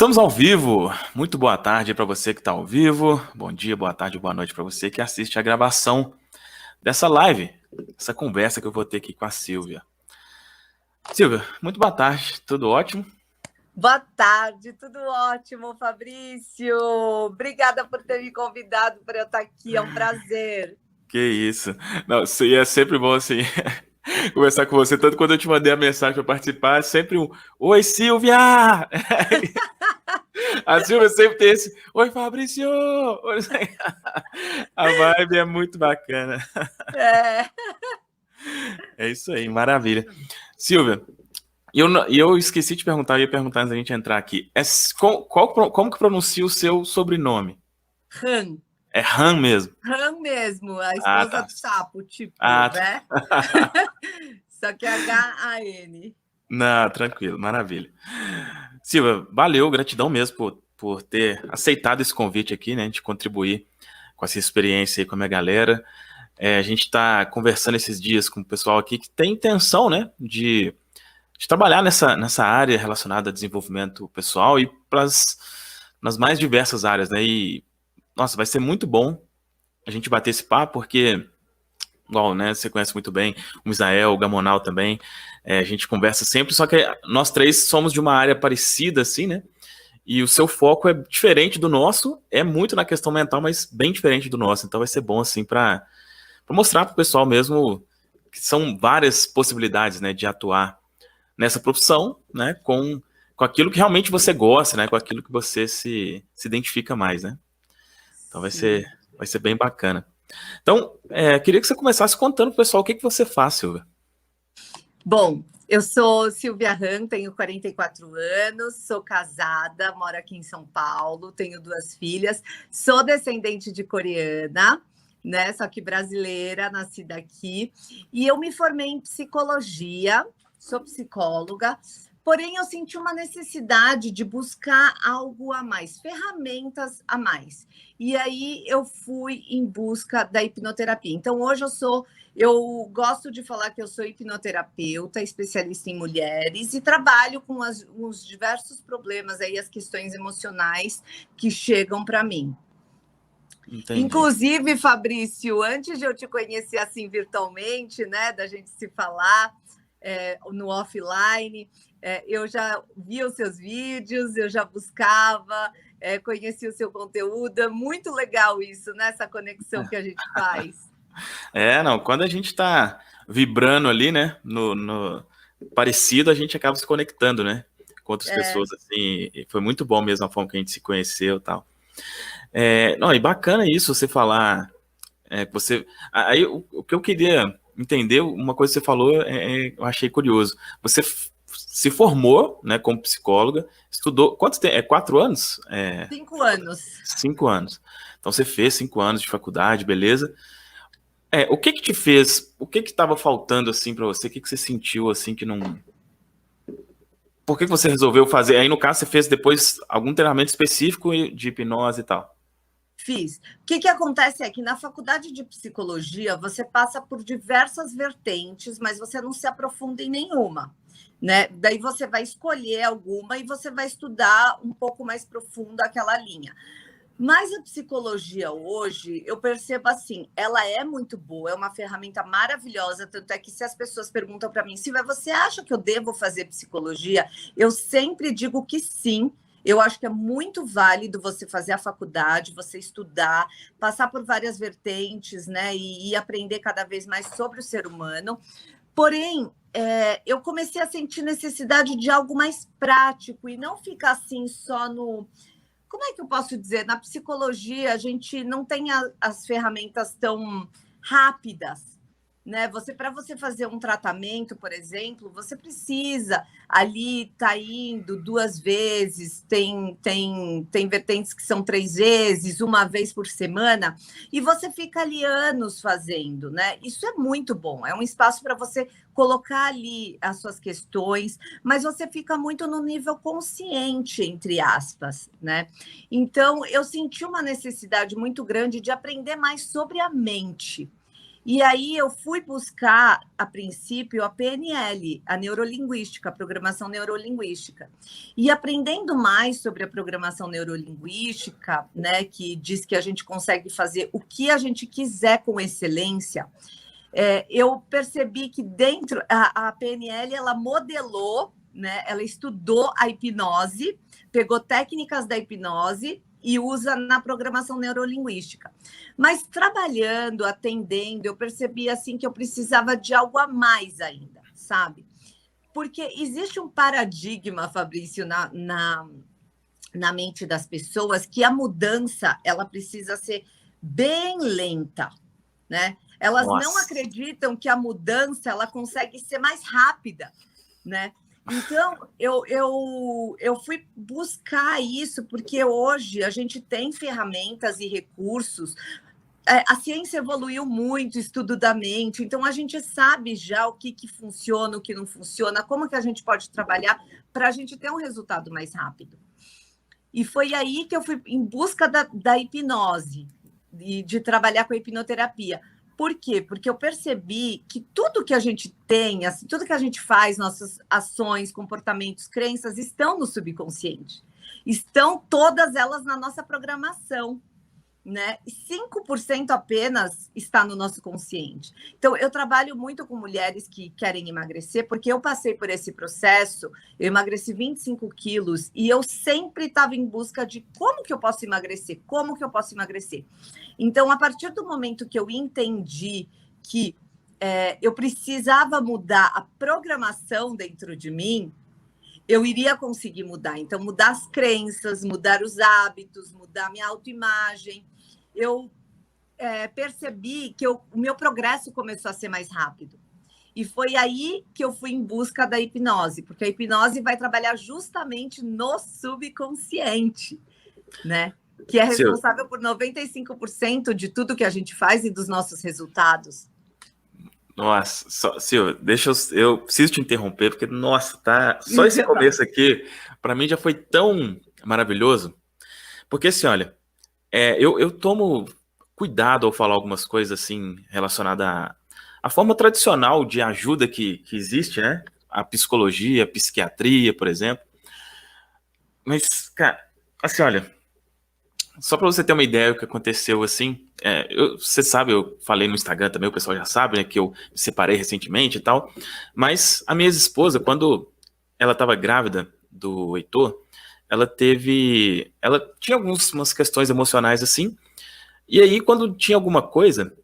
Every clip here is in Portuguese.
Estamos ao vivo. Muito boa tarde para você que está ao vivo. Bom dia, boa tarde, boa noite para você que assiste a gravação dessa live, essa conversa que eu vou ter aqui com a Silvia. Silvia, muito boa tarde, tudo ótimo? Boa tarde, tudo ótimo, Fabrício. Obrigada por ter me convidado para eu estar aqui, é um prazer. Que isso. Não, é sempre bom assim conversar com você, tanto quando eu te mandei a mensagem para participar, é sempre um "Oi, Silvia!" A Silvia sempre tem esse "Oi, Fabrício!" A vibe é muito bacana. É isso aí, maravilha. Silvia, eu esqueci de perguntar, eu ia perguntar antes da gente entrar aqui. Como que pronuncia o seu sobrenome? Han. É Han mesmo? Han mesmo, a esposa tá. do sapo, tipo, Tá. né? Só que H-A-N. Não, tranquilo, maravilha. Silvia, valeu, gratidão mesmo por ter aceitado esse convite aqui, né? De contribuir com essa experiência aí com a minha galera. A gente está conversando esses dias com o pessoal aqui que tem intenção, né? De trabalhar nessa área relacionada a desenvolvimento pessoal e nas mais diversas áreas, né? E, nossa, vai ser muito bom a gente bater esse papo, porque, igual, né, você conhece muito bem o Misael, o Gamonal também, a gente conversa sempre, só que nós três somos de uma área parecida, assim, né? E o seu foco é diferente do nosso, é muito na questão mental, mas bem diferente do nosso, então vai ser bom, assim, para mostrar para o pessoal mesmo que são várias possibilidades, né, de atuar nessa profissão, né, com aquilo que realmente você gosta, né, com aquilo que você se identifica mais, né? Então vai ser bem bacana. Então, queria que você começasse contando pro pessoal o que você faz, Silvia. Bom, eu sou Silvia Han, tenho 44 anos, sou casada, moro aqui em São Paulo, tenho 2 filhas, sou descendente de coreana, né? Só que brasileira, nascida aqui, e eu me formei em psicologia, sou psicóloga, porém eu senti uma necessidade de buscar algo a mais, ferramentas a mais. E aí eu fui em busca da hipnoterapia. Então hoje eu gosto de falar que eu sou hipnoterapeuta, especialista em mulheres, e trabalho com os diversos problemas aí, as questões emocionais que chegam para mim. Entendi. Inclusive, Fabrício, antes de eu te conhecer assim virtualmente, né, da gente se falar no offline, eu já via os seus vídeos, eu já buscava, conhecia o seu conteúdo. É muito legal isso, né, essa conexão que a gente faz. Não, quando a gente está vibrando ali, né, no parecido, a gente acaba se conectando, né, com outras pessoas, assim, e foi muito bom mesmo a forma que a gente se conheceu e tal. Não, e bacana isso, você falar, aí o que eu queria entender, uma coisa que você falou, eu achei curioso, você se formou, né, como psicóloga, estudou, quanto tempo? 4 anos? 5 anos. 5 anos. Então você fez 5 anos de faculdade, beleza? O que te fez, o que estava faltando, assim, para você? O que você sentiu, assim, que não... Por que você resolveu fazer? Aí, no caso, você fez depois algum treinamento específico de hipnose e tal? Fiz. O que acontece é que na faculdade de psicologia você passa por diversas vertentes, mas você não se aprofunda em nenhuma, né? Daí você vai escolher alguma e você vai estudar um pouco mais profundo aquela linha. Mas a psicologia hoje, eu percebo assim, ela é muito boa, é uma ferramenta maravilhosa, tanto é que se as pessoas perguntam para mim, Silvia, você acha que eu devo fazer psicologia? Eu sempre digo que sim. Eu acho que é muito válido você fazer a faculdade, você estudar, passar por várias vertentes, né, e aprender cada vez mais sobre o ser humano. Porém, eu comecei a sentir necessidade de algo mais prático e não ficar assim só no... Como é que eu posso dizer? Na psicologia, a gente não tem as ferramentas tão rápidas, né? Para você fazer um tratamento, por exemplo, você precisa ali estar indo 2 vezes, tem vertentes que são 3 vezes, 1 vez por semana, e você fica ali anos fazendo, né? Isso é muito bom, é um espaço para você colocar ali as suas questões, mas você fica muito no nível consciente, entre aspas, né? Então, eu senti uma necessidade muito grande de aprender mais sobre a mente. E aí eu fui buscar, a princípio, a PNL, a neurolinguística, a programação neurolinguística. E aprendendo mais sobre a programação neurolinguística, né, que diz que a gente consegue fazer o que a gente quiser com excelência, eu percebi que dentro a PNL ela modelou, né, ela estudou a hipnose, pegou técnicas da hipnose e usa na programação neurolinguística. Mas trabalhando, atendendo, eu percebi assim que eu precisava de algo a mais ainda, sabe? Porque existe um paradigma, Fabrício, na mente das pessoas que a mudança ela precisa ser bem lenta, né? Elas não Nossa. acreditam que a mudança ela consegue ser mais rápida, né? Então, eu fui buscar isso, porque hoje a gente tem ferramentas e recursos. A ciência evoluiu muito, estudo da mente, então a gente sabe já o que funciona, o que não funciona, como que a gente pode trabalhar para a gente ter um resultado mais rápido. E foi aí que eu fui em busca da hipnose e de trabalhar com a hipnoterapia. Por quê? Porque eu percebi que tudo que a gente tem, assim, tudo que a gente faz, nossas ações, comportamentos, crenças, estão no subconsciente. Estão todas elas na nossa programação, né? 5% apenas está no nosso consciente. Então, eu trabalho muito com mulheres que querem emagrecer, porque eu passei por esse processo, eu emagreci 25 quilos e eu sempre estava em busca de como que eu posso emagrecer, como que eu posso emagrecer. Então, a partir do momento que eu entendi que eu precisava mudar a programação dentro de mim, eu iria conseguir mudar. Então, mudar as crenças, mudar os hábitos, mudar minha autoimagem. Eu percebi que o meu progresso começou a ser mais rápido. E foi aí que eu fui em busca da hipnose, porque a hipnose vai trabalhar justamente no subconsciente, né? Que é responsável por 95% de tudo que a gente faz e dos nossos resultados. Nossa, Silvia, eu preciso te interromper, porque, nossa, tá. Só esse começo aqui, para mim, já foi tão maravilhoso. Porque, assim, olha, eu tomo cuidado ao falar algumas coisas assim relacionadas à forma tradicional de ajuda que existe, né? A psicologia, a psiquiatria, por exemplo. Mas, cara, assim, olha, só para você ter uma ideia do que aconteceu assim, você sabe, eu falei no Instagram também, o pessoal já sabe, né, que eu me separei recentemente e tal, mas a minha ex-esposa, quando ela estava grávida do Heitor, ela tinha umas questões emocionais assim, e aí quando tinha alguma coisa,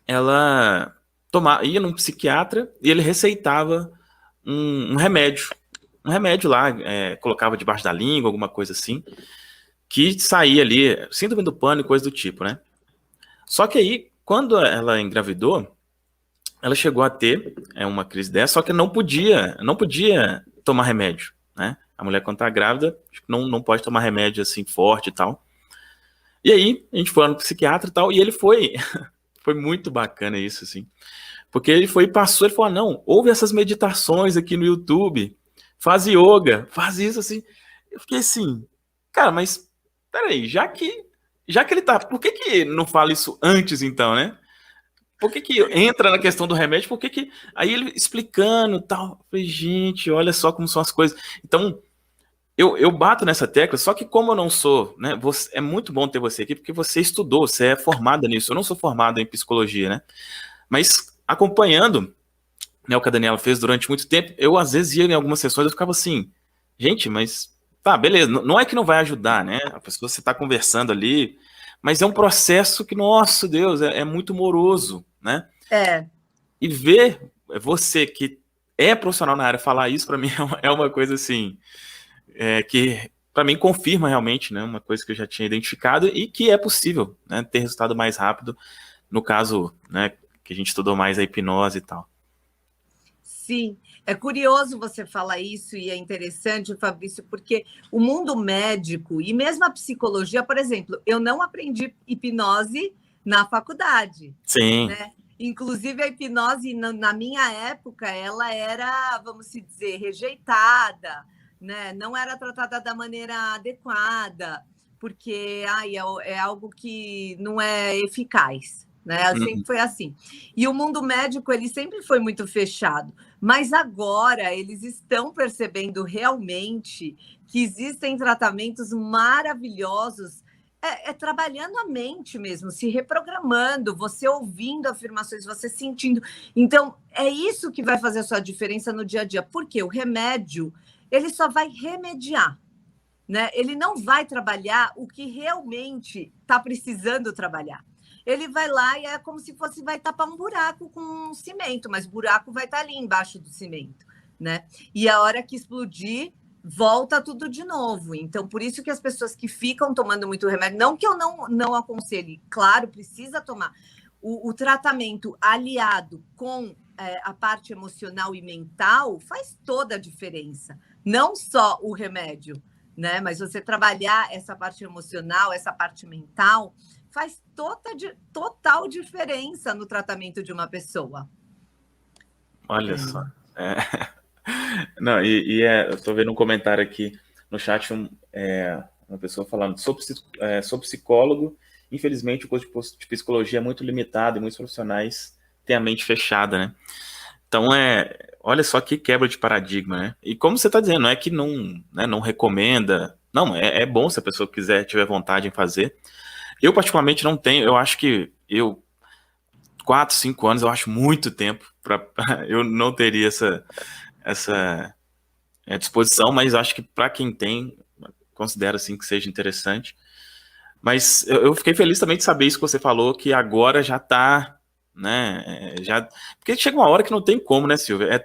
ela ia num psiquiatra e ele receitava um remédio lá, colocava debaixo da língua, alguma coisa assim, que saía ali, síndrome do pânico, coisa do tipo, né? Só que aí, quando ela engravidou, ela chegou a ter uma crise dessa, só que não podia tomar remédio, né? A mulher, quando tá grávida, não pode tomar remédio assim forte e tal. E aí, a gente foi lá no psiquiatra e tal, e ele foi muito bacana isso, assim. Porque ele foi e passou, ele falou, não, ouve essas meditações aqui no YouTube, faz yoga, faz isso, assim. Eu fiquei assim, cara, mas peraí, já que ele tá, por que não fala isso antes, então, né? Por que entra na questão do remédio? Aí ele explicando e tal. Eu falei, gente, olha só como são as coisas. Então, eu bato nessa tecla, só que como eu não sou, né? É muito bom ter você aqui, porque você estudou, você é formada nisso. Eu não sou formado em psicologia, né? Mas acompanhando, né, o que a Daniela fez durante muito tempo, eu às vezes ia em algumas sessões, eu ficava assim, gente, mas tá, beleza, não é que não vai ajudar, né? A pessoa, você tá conversando ali, mas é um processo que, nosso Deus, é muito moroso, né? E ver você que é profissional na área falar isso, para mim, é uma coisa assim, que para mim confirma realmente, né? Uma coisa que eu já tinha identificado e que é possível, né? Ter resultado mais rápido, no caso, né? Que a gente estudou mais a hipnose e tal. Sim, é curioso você falar isso e é interessante, Fabrício, porque o mundo médico e mesmo a psicologia, por exemplo, eu não aprendi hipnose na faculdade, Sim. né? Inclusive a hipnose na minha época, ela era, vamos se dizer, rejeitada, né? Não era tratada da maneira adequada, porque é algo que não é eficaz. né? Sempre foi assim. E o mundo médico, ele sempre foi muito fechado. Mas agora eles estão percebendo realmente que existem tratamentos maravilhosos, trabalhando a mente mesmo, se reprogramando, você ouvindo afirmações, você sentindo. Então, é isso que vai fazer a sua diferença no dia a dia. Porque o remédio, ele só vai remediar, né? Ele não vai trabalhar o que realmente está precisando trabalhar. Ele vai lá e é como se fosse, vai tapar um buraco com um cimento, mas o buraco vai estar ali embaixo do cimento, né? E a hora que explodir, volta tudo de novo. Então, por isso que as pessoas que ficam tomando muito remédio, não que eu não aconselhe, claro, precisa tomar. O tratamento aliado com a parte emocional e mental faz toda a diferença. Não só o remédio, né? Mas você trabalhar essa parte emocional, essa parte mental, faz total diferença no tratamento de uma pessoa. Olha só. Não, eu tô vendo um comentário aqui no chat, uma pessoa falando, sou psicólogo, infelizmente o curso de psicologia é muito limitado e muitos profissionais têm a mente fechada, né? Então, olha só que quebra de paradigma, né? E como você está dizendo, não é que não, né, não recomenda, não, é bom se a pessoa tiver vontade em fazer. Eu, particularmente, não tenho, eu acho que 4, 5 anos, eu acho muito tempo, eu não teria essa disposição, mas acho que para quem tem, considero assim que seja interessante. Mas eu fiquei feliz também de saber isso que você falou, que agora já está, né? Porque chega uma hora que não tem como, né, Silvia?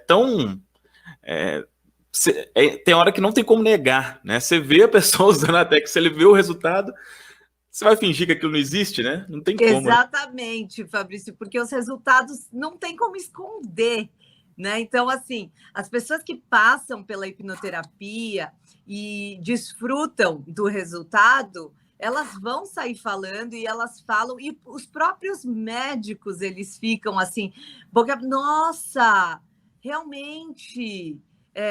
Tem hora que não tem como negar, né? Você vê a pessoa usando a técnica, se ele vê o resultado, você vai fingir que aquilo não existe, né? Não tem como. Exatamente, Fabrício, porque os resultados não tem como esconder, né? Então, assim, as pessoas que passam pela hipnoterapia e desfrutam do resultado, elas vão sair falando e elas falam, e os próprios médicos, eles ficam assim, porque, nossa, realmente,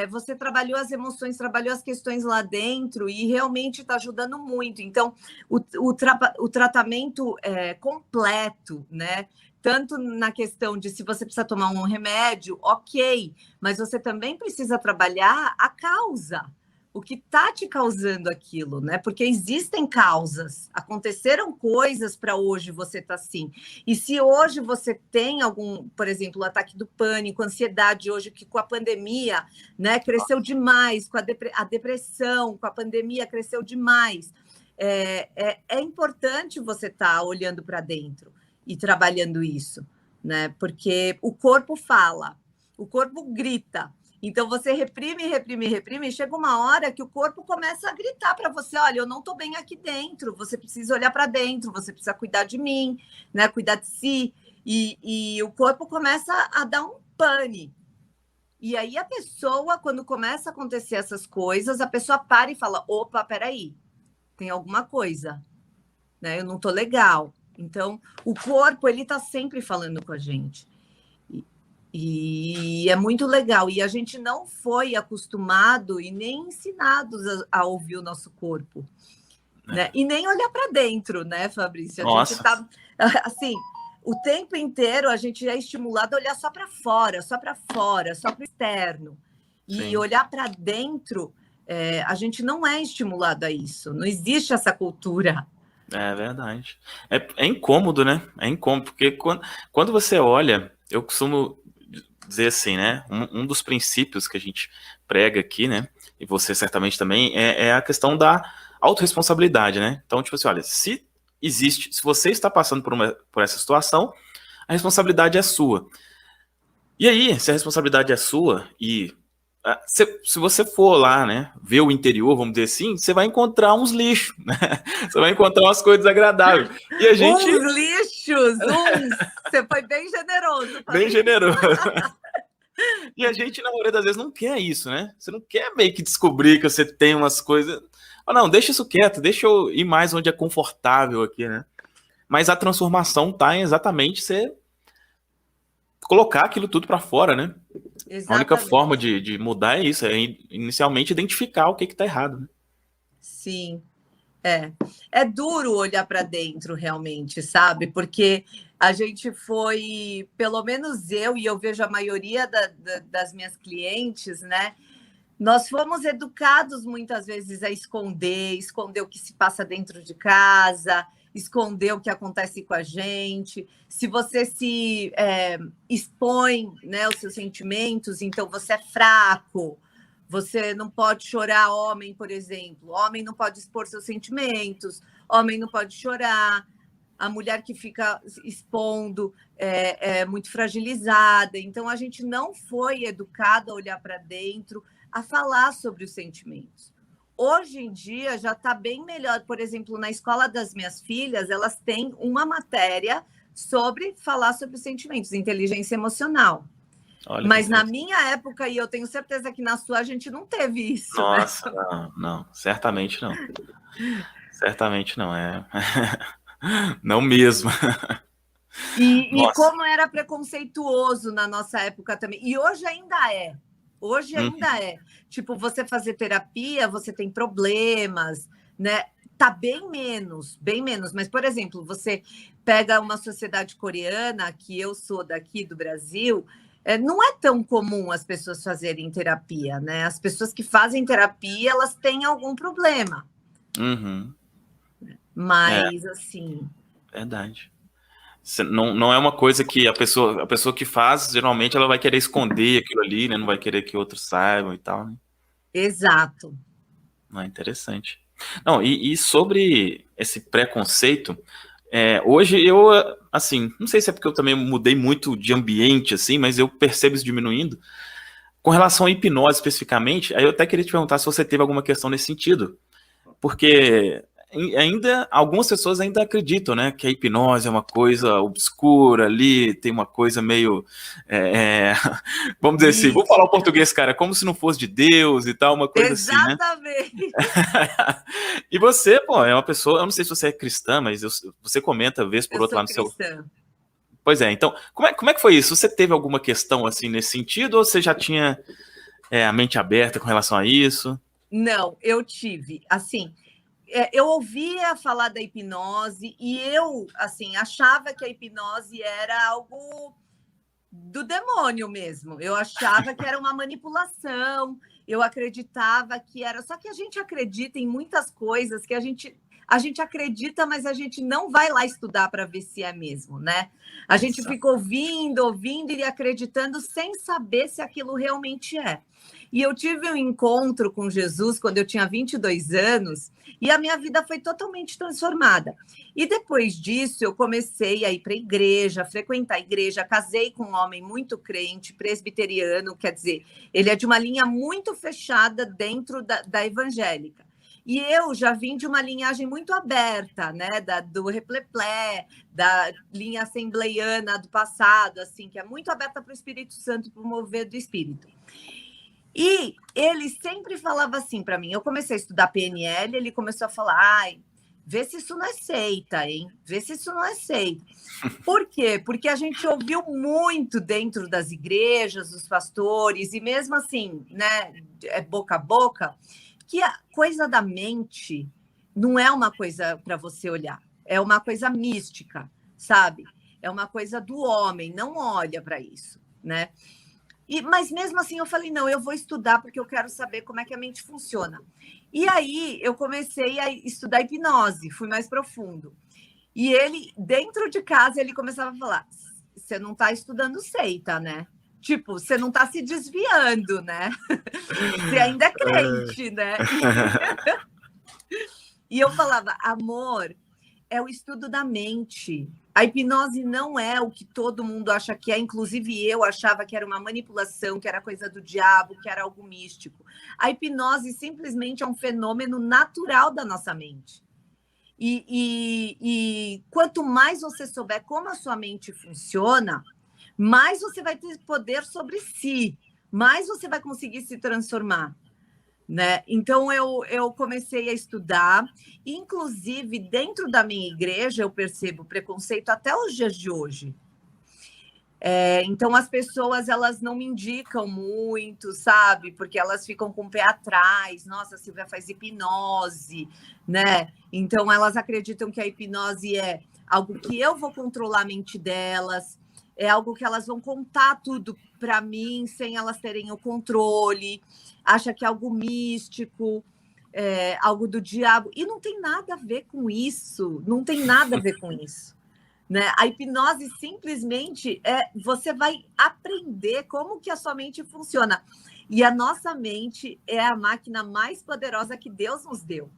você trabalhou as emoções, trabalhou as questões lá dentro e realmente está ajudando muito. Então, o tratamento completo, né? Tanto na questão de se você precisa tomar um remédio, ok, mas você também precisa trabalhar a causa, o que está te causando aquilo, né? Porque existem causas, aconteceram coisas para hoje você estar assim. E se hoje você tem algum, por exemplo, o ataque do pânico, ansiedade hoje, que com a pandemia, né, cresceu demais, com a depressão, com a pandemia cresceu demais. É importante você estar olhando para dentro e trabalhando isso, né? Porque o corpo fala, o corpo grita. Então, você reprime, e chega uma hora que o corpo começa a gritar para você, olha, eu não estou bem aqui dentro, você precisa olhar para dentro, você precisa cuidar de mim, né? Cuidar de si. E o corpo começa a dar um pane. E aí a pessoa, quando começa a acontecer essas coisas, a pessoa para e fala, opa, peraí, tem alguma coisa, né? Eu não estou legal. Então, o corpo, ele está sempre falando com a gente. E é muito legal. E a gente não foi acostumado e nem ensinados a ouvir o nosso corpo, né? E nem olhar para dentro, né, Fabrício? A gente tá assim, o tempo inteiro a gente é estimulado a olhar só para fora, só para o externo. E Sim. olhar para dentro, a gente não é estimulado a isso. Não existe essa cultura. É verdade. É incômodo, né? É incômodo, porque quando você olha, eu costumo dizer assim, né? Um dos princípios que a gente prega aqui, né? E você certamente também, é a questão da autorresponsabilidade, né? Então, tipo assim, olha, se você está passando por essa situação, a responsabilidade é sua. E aí, se a responsabilidade é sua e se você for lá, né, ver o interior, vamos dizer assim, você vai encontrar uns lixos, né? Você vai encontrar umas coisas desagradáveis. E a gente... Uns lixos, Você foi bem generoso. Bem generoso. E a gente, na maioria das vezes, não quer isso, né? Você não quer meio que descobrir que você tem umas coisas... Não, deixa isso quieto, deixa eu ir mais onde é confortável aqui, né? Mas a transformação tá em exatamente você colocar aquilo tudo para fora, né? Exatamente. A única forma de mudar é isso, é inicialmente identificar o que está errado. Né? Sim. É duro olhar para dentro, realmente, sabe? Porque a gente foi, pelo menos eu, e eu vejo a maioria das minhas clientes, né? Nós fomos educados muitas vezes a esconder o que se passa dentro de casa, esconder o que acontece com a gente. Se você se expõe, né, os seus sentimentos, então você é fraco. Você não pode chorar, homem, por exemplo. Homem não pode expor seus sentimentos, homem não pode chorar. A mulher que fica expondo é muito fragilizada. Então, a gente não foi educado a olhar para dentro, a falar sobre os sentimentos. Hoje em dia já está bem melhor. Por exemplo, na escola das minhas filhas, elas têm uma matéria sobre falar sobre os sentimentos, inteligência emocional. Olha, mas na minha época, e eu tenho certeza que na sua, a gente não teve isso. Nossa, né? não, certamente não. Certamente não, não mesmo. E como era preconceituoso na nossa época também. E hoje ainda é. Hoje ainda é. Tipo, você fazer terapia, você tem problemas, né? Tá bem menos, bem menos. Mas, por exemplo, você pega uma sociedade coreana, que eu sou daqui do Brasil, não é tão comum as pessoas fazerem terapia, né? As pessoas que fazem terapia, elas têm algum problema. Mas, assim... Verdade. Não é uma coisa que a pessoa que faz, geralmente, ela vai querer esconder aquilo ali, né? Não vai querer que outros saibam e tal, né? Exato. Não, é interessante. Não, e sobre esse preconceito, hoje eu, assim, não sei se é porque eu também mudei muito de ambiente, assim, mas eu percebo isso diminuindo. Com relação à hipnose especificamente, aí eu até queria te perguntar se você teve alguma questão nesse sentido. Porque ainda algumas pessoas ainda acreditam, né, que a hipnose é uma coisa obscura ali, tem uma coisa meio, vamos dizer assim, vou falar o português, cara, como se não fosse de Deus e tal, uma coisa Exatamente. assim, né? E você, pô, é uma pessoa, eu não sei se você é cristã, mas você comenta vez por outra lá no cristã. seu... Pois é, então, como é que foi isso? Você teve alguma questão assim nesse sentido ou você já tinha a mente aberta com relação a isso? Não, eu tive, assim... eu ouvia falar da hipnose e eu, assim, achava que a hipnose era algo do demônio mesmo. Eu achava que era uma manipulação, eu acreditava que era... Só que a gente acredita em muitas coisas que a gente acredita, mas a gente não vai lá estudar para ver se é mesmo, né? A gente fica ouvindo e acreditando sem saber se aquilo realmente é. E eu tive um encontro com Jesus quando eu tinha 22 anos e a minha vida foi totalmente transformada. E depois disso, eu comecei a ir para a igreja, frequentar a igreja, casei com um homem muito crente, presbiteriano, quer dizer, ele é de uma linha muito fechada dentro da evangélica. E eu já vim de uma linhagem muito aberta, né, do Repleplé, da linha assembleiana do passado, assim, que é muito aberta para o Espírito Santo, para o mover do Espírito. E ele sempre falava assim para mim, eu comecei a estudar PNL, ele começou a falar, ai, vê se isso não é seita, hein? Vê se isso não é seita. Por quê? Porque a gente ouviu muito dentro das igrejas, dos pastores, e mesmo assim, né, boca a boca, que a coisa da mente não é uma coisa para você olhar, é uma coisa mística, sabe? É uma coisa do homem, não olha para isso, né? Mas mesmo assim eu falei, não, eu vou estudar porque eu quero saber como é que a mente funciona. E aí eu comecei a estudar hipnose, fui mais profundo. E ele, dentro de casa, ele começava a falar, você não está estudando seita, né? Tipo, você não está se desviando, né? Você ainda é crente, né? E eu falava, amor, é o estudo da mente. A hipnose não é o que todo mundo acha que é, inclusive eu achava que era uma manipulação, que era coisa do diabo, que era algo místico. A hipnose simplesmente é um fenômeno natural da nossa mente. E quanto mais você souber como a sua mente funciona, mais você vai ter poder sobre si, mais você vai conseguir se transformar. Né? Então, eu comecei a estudar, inclusive dentro da minha igreja eu percebo preconceito até os dias de hoje. Então, as pessoas, elas não me indicam muito, sabe? Porque elas ficam com o pé atrás. Nossa, a Silvia faz hipnose, né? Então, elas acreditam que a hipnose é algo que eu vou controlar a mente delas, é algo que elas vão contar tudo para mim, sem elas terem o controle. Acha que é algo místico, algo do diabo. E não tem nada a ver com isso. Não tem nada a ver com isso. Né? A hipnose simplesmente você vai aprender como que a sua mente funciona. E a nossa mente é a máquina mais poderosa que Deus nos deu.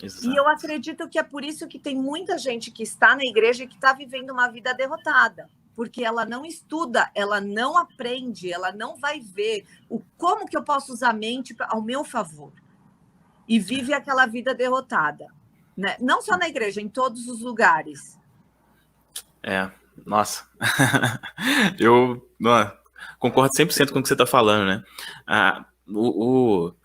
Exato. E eu acredito que é por isso que tem muita gente que está na igreja e que está vivendo uma vida derrotada. Porque ela não estuda, ela não aprende, ela não vai ver como que eu posso usar a mente ao meu favor. E vive aquela vida derrotada. Né? Não só na igreja, em todos os lugares. Nossa, eu concordo 100% com o que você está falando, né? A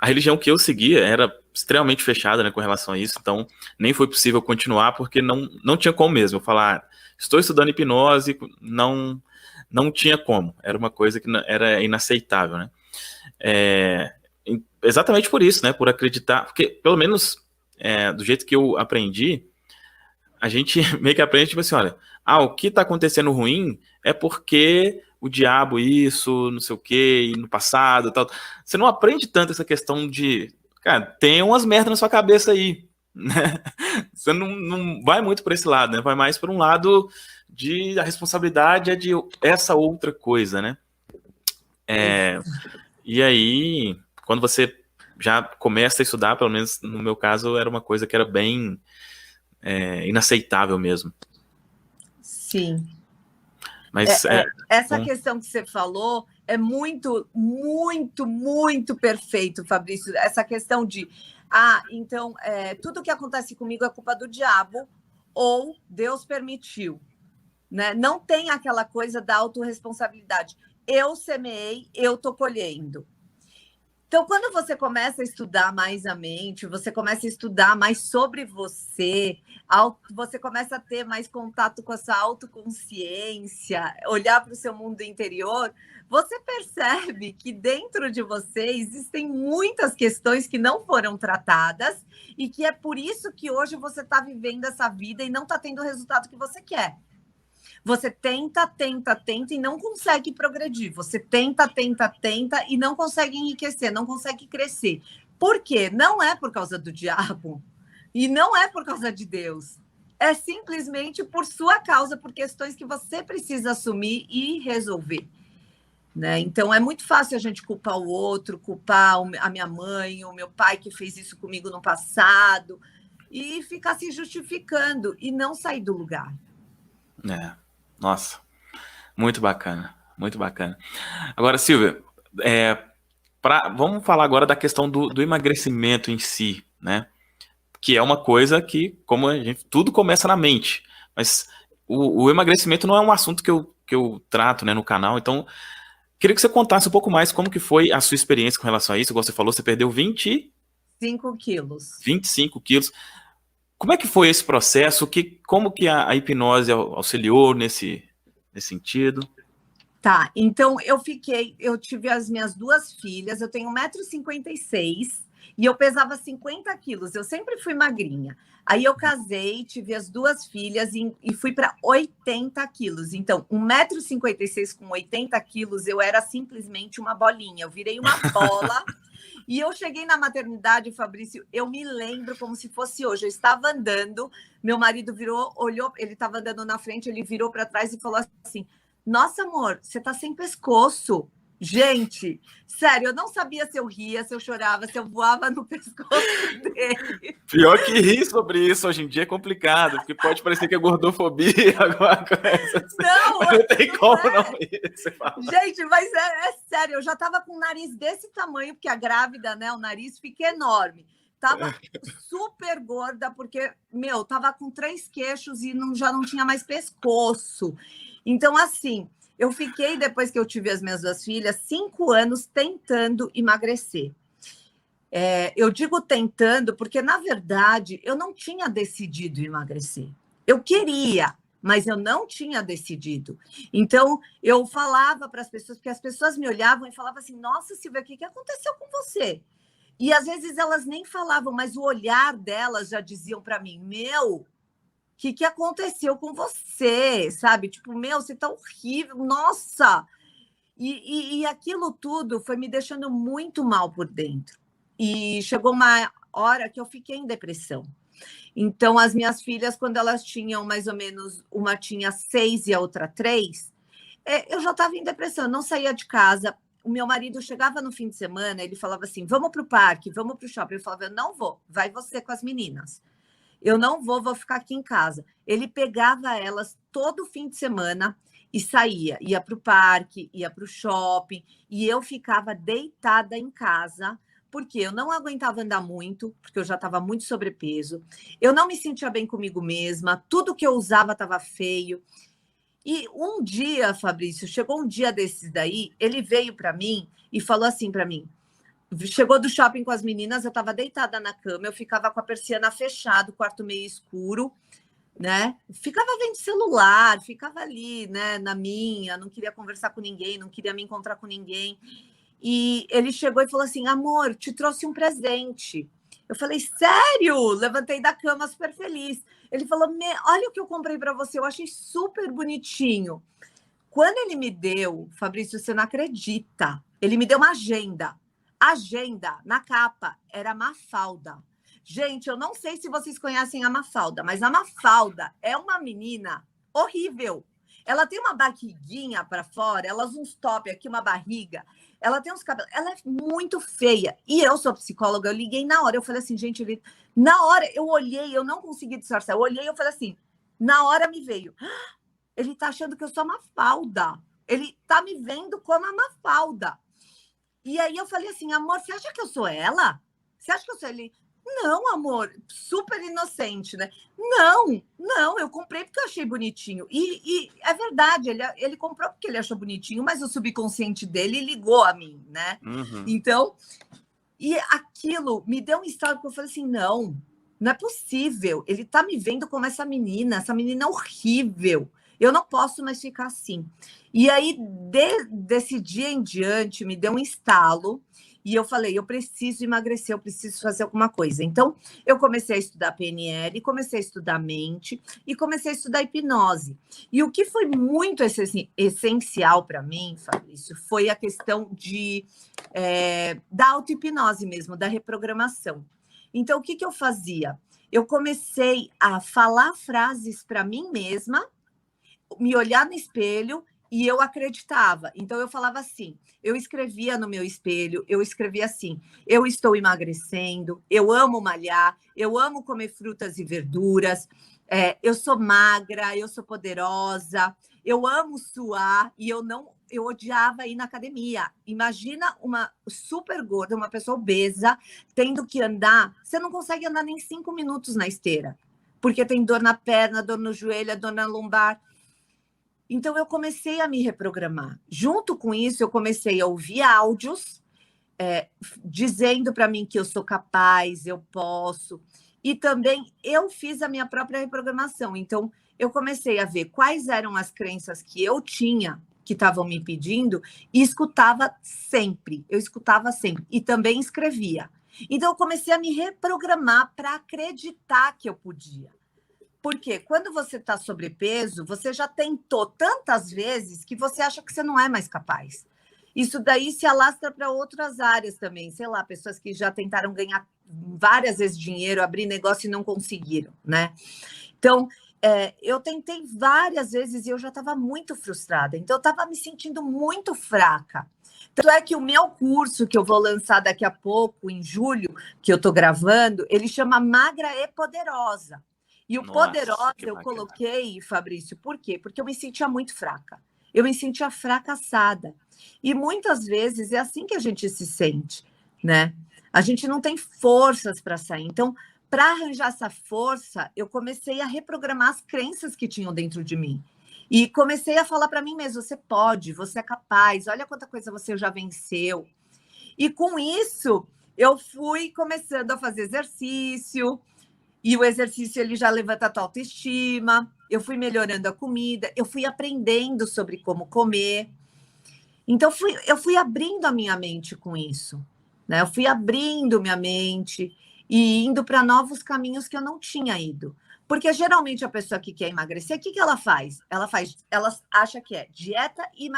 religião que eu seguia era extremamente fechada, né, com relação a isso, então nem foi possível continuar porque não tinha como mesmo. Eu falar, estou estudando hipnose, não tinha como, era uma coisa que era inaceitável, né? Exatamente por isso, né, por acreditar, porque pelo menos do jeito que eu aprendi, a gente meio que aprende, tipo assim, olha, o que está acontecendo ruim é porque o diabo isso, não sei o quê, e no passado e tal. Você não aprende tanto essa questão de, cara, tem umas merdas na sua cabeça aí, né? Você não vai muito por esse lado, né? Vai mais por um lado de a responsabilidade é de essa outra coisa, né? E aí, quando você já começa a estudar, pelo menos no meu caso, era uma coisa que era bem inaceitável mesmo. Sim. Mas essa questão que você falou é muito, muito, muito perfeito, Fabrício. Essa questão de, então, tudo que acontece comigo é culpa do diabo ou Deus permitiu. Né? Não tem aquela coisa da autorresponsabilidade. Eu semeei, eu estou colhendo. Então, quando você começa a estudar mais a mente, você começa a estudar mais sobre você começa a ter mais contato com a sua autoconsciência, olhar para o seu mundo interior, você percebe que dentro de você existem muitas questões que não foram tratadas e que é por isso que hoje você está vivendo essa vida e não está tendo o resultado que você quer. Você tenta e não consegue progredir. Você tenta e não consegue enriquecer, não consegue crescer. Por quê? Não é por causa do diabo e não é por causa de Deus. É simplesmente por sua causa, por questões que você precisa assumir e resolver. Né? Então, é muito fácil a gente culpar o outro, culpar a minha mãe, o meu pai que fez isso comigo no passado e ficar se justificando e não sair do lugar. Nossa, muito bacana, muito bacana. Agora, Silvia, vamos falar agora da questão do emagrecimento em si, né? Que é uma coisa que, como tudo começa na mente, mas o emagrecimento não é um assunto que eu trato, né, no canal, então queria que você contasse um pouco mais como que foi a sua experiência com relação a isso. Como você falou, você perdeu 25 quilos. 25 quilos. Como é que foi esse processo? Como que a hipnose auxiliou nesse sentido? Tá, então eu tive as minhas 2 filhas, eu tenho 1,56 m e eu pesava 50 quilos, eu sempre fui magrinha. Aí eu casei, tive as 2 filhas e fui para 80 quilos. Então, 1,56 m com 80 quilos, eu era simplesmente uma bolinha, eu virei uma bola. E eu cheguei na maternidade, Fabrício, eu me lembro como se fosse hoje. Eu estava andando, meu marido olhou, ele estava andando na frente, ele virou para trás e falou assim: nossa, amor, você está sem pescoço. Gente, sério, eu não sabia se eu ria, se eu chorava, se eu voava no pescoço dele. Pior que rir sobre isso hoje em dia é complicado, porque pode parecer que é gordofobia, alguma coisa assim. Não tem como não rir. Gente, mas é sério, eu já estava com o nariz desse tamanho, porque a grávida, né, o nariz fica enorme. Tava super gorda, porque, tava com 3 queixos e já não tinha mais pescoço. Então, assim, eu fiquei, depois que eu tive as minhas 2 filhas, 5 anos tentando emagrecer. Eu digo tentando porque, na verdade, eu não tinha decidido emagrecer. Eu queria, mas eu não tinha decidido. Então, eu falava para as pessoas, porque as pessoas me olhavam e falavam assim, nossa, Silvia, o que aconteceu com você? E às vezes elas nem falavam, mas o olhar delas já diziam para mim, meu, o que aconteceu com você? Sabe? Tipo, meu, você tá horrível, nossa! E aquilo tudo foi me deixando muito mal por dentro. E chegou uma hora que eu fiquei em depressão. Então, as minhas filhas, quando elas tinham mais ou menos, uma tinha 6 e a outra 3, eu já estava em depressão, não saía de casa. O meu marido chegava no fim de semana, ele falava assim, vamos para o parque, vamos para o shopping. Eu falava, eu não vou, vai você com as meninas. Eu não vou ficar aqui em casa. Ele pegava elas todo fim de semana e saía, ia para o parque, ia para o shopping, e eu ficava deitada em casa, porque eu não aguentava andar muito, porque eu já estava muito sobrepeso, eu não me sentia bem comigo mesma, tudo que eu usava estava feio. E um dia, Fabrício, chegou um dia desses daí, ele veio para mim e falou assim para mim, chegou do shopping com as meninas, eu estava deitada na cama, eu ficava com a persiana fechada, o quarto meio escuro, né? Ficava vendo celular, ficava ali, né, na minha, não queria conversar com ninguém, não queria me encontrar com ninguém. E ele chegou e falou assim, amor, te trouxe um presente. Eu falei, sério? Levantei da cama super feliz. Ele falou, olha o que eu comprei para você, eu achei super bonitinho. Quando ele me deu, Fabrício, você não acredita, ele me deu uma agenda. Agenda, na capa, era Mafalda. Gente, eu não sei se vocês conhecem a Mafalda, mas a Mafalda é uma menina horrível. Ela tem uma barriguinha para fora, ela usa uns top aqui, uma barriga. Ela tem uns cabelos, ela é muito feia. E eu sou psicóloga, eu liguei na hora, eu falei assim, gente, na hora eu olhei, eu não consegui disfarçar. Eu olhei e eu falei assim, na hora me veio. Ele tá achando que eu sou a Mafalda. Ele tá me vendo como a Mafalda. E aí eu falei assim, amor, você acha que eu sou ela? Você acha que eu sou ele? Não, amor, super inocente, né? Não, eu comprei porque eu achei bonitinho. E é verdade, ele comprou porque ele achou bonitinho, mas o subconsciente dele ligou a mim, né? Uhum. Então, e aquilo me deu um estalo, porque eu falei assim, não é possível. Ele tá me vendo como essa menina é horrível. Eu não posso mais ficar assim. E aí, desse dia em diante, me deu um estalo. E eu falei, eu preciso emagrecer, eu preciso fazer alguma coisa. Então, eu comecei a estudar PNL, comecei a estudar mente e comecei a estudar hipnose. E o que foi muito essencial para mim, Fabrício, foi a questão da auto-hipnose mesmo, da reprogramação. Então, o que eu fazia? Eu comecei a falar frases para mim mesma, me olhar no espelho e eu acreditava. Então, eu falava assim, eu escrevia no meu espelho, eu escrevia assim, eu estou emagrecendo, eu amo malhar, eu amo comer frutas e verduras, eu sou magra, eu sou poderosa, eu amo suar e eu odiava ir na academia. Imagina uma super gorda, uma pessoa obesa, tendo que andar, você não consegue andar nem 5 minutos na esteira, porque tem dor na perna, dor no joelho, dor na lombar. Então, eu comecei a me reprogramar. Junto com isso, eu comecei a ouvir áudios dizendo para mim que eu sou capaz, eu posso. E também eu fiz a minha própria reprogramação. Então, eu comecei a ver quais eram as crenças que eu tinha, que estavam me pedindo, e escutava sempre. Eu escutava sempre. E também escrevia. Então, eu comecei a me reprogramar para acreditar que eu podia. Porque quando você está sobrepeso, você já tentou tantas vezes que você acha que você não é mais capaz. Isso daí se alastra para outras áreas também. Sei lá, pessoas que já tentaram ganhar várias vezes dinheiro, abrir negócio e não conseguiram, né? Então, eu tentei várias vezes e eu já estava muito frustrada. Então, eu estava me sentindo muito fraca. Tanto é que o meu curso, que eu vou lançar daqui a pouco, em julho, que eu estou gravando, ele chama Magra e Poderosa. E o poderosa eu coloquei, Fabrício, por quê? Porque eu me sentia muito fraca. Eu me sentia fracassada. E muitas vezes é assim que a gente se sente, né? A gente não tem forças para sair. Então, para arranjar essa força, eu comecei a reprogramar as crenças que tinham dentro de mim. E comecei a falar para mim mesma, você pode, você é capaz, olha quanta coisa você já venceu. E com isso, eu fui começando a fazer exercício. E o exercício ele já levanta a tua autoestima. Eu fui melhorando a comida, eu fui aprendendo sobre como comer. Então, eu fui abrindo a minha mente com isso, né? Eu fui abrindo minha mente e indo para novos caminhos que eu não tinha ido. Porque geralmente a pessoa que quer emagrecer, o que ela faz? Ela acha que é dieta e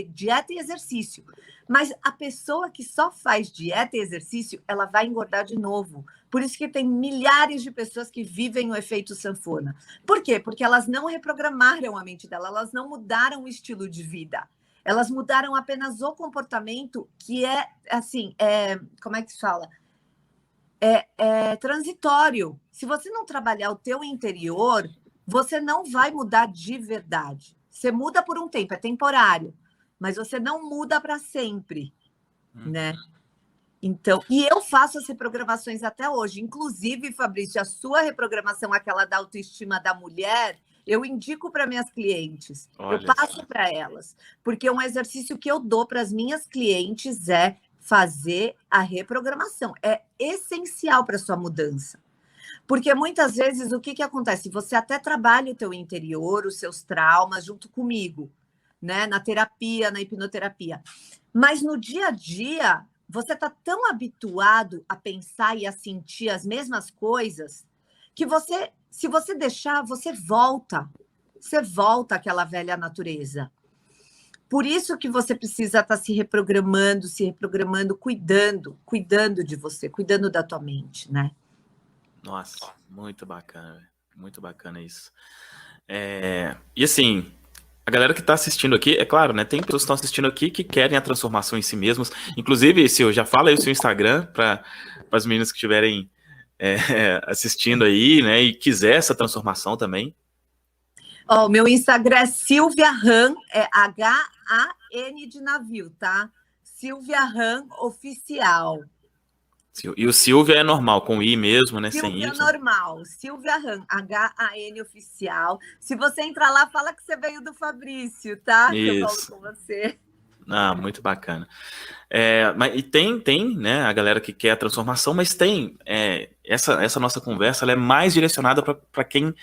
dieta e exercício. Mas a pessoa que só faz dieta e exercício, ela vai engordar de novo. Por isso que tem milhares de pessoas que vivem o efeito sanfona. Por quê? Porque elas não reprogramaram a mente dela, elas não mudaram o estilo de vida. Elas mudaram apenas o comportamento, que é, assim, como é que se fala? É transitório. Se você não trabalhar o teu interior, você não vai mudar de verdade. Você muda por um tempo, é temporário, mas você não muda para sempre, né? Então, e eu faço as reprogramações até hoje. Inclusive, Fabrício, a sua reprogramação, aquela da autoestima da mulher, eu indico para minhas clientes, eu passo para elas, porque um exercício que eu dou para as minhas clientes é fazer a reprogramação. É essencial para a sua mudança. Porque muitas vezes o que acontece? Você até trabalha o teu interior, os seus traumas junto comigo, né? Na terapia, na hipnoterapia. Mas no dia a dia, você está tão habituado a pensar e a sentir as mesmas coisas que você, se você deixar, você volta àquela velha natureza. Por isso que você precisa estar se reprogramando, cuidando de você, cuidando da tua mente, né? Nossa, muito bacana isso. E assim, a galera que está assistindo aqui, é claro, né? Tem pessoas que estão assistindo aqui que querem a transformação em si mesmos. Inclusive, Sil, já fala aí o seu Instagram para as meninas que estiverem assistindo aí, né? E quiser essa transformação também. O meu Instagram é Silvia Han, é H-A-N de navio, tá? Silvia Han Oficial. E o Silvia é normal, com I mesmo, né? Silvia sem I. normal, Silvia Han, H-A-N Oficial. Se você entrar lá, fala que você veio do Fabrício, tá? Isso. Que eu falo com você. Muito bacana. E tem, né, a galera que quer a transformação, mas tem essa nossa conversa, ela é mais direcionada para quem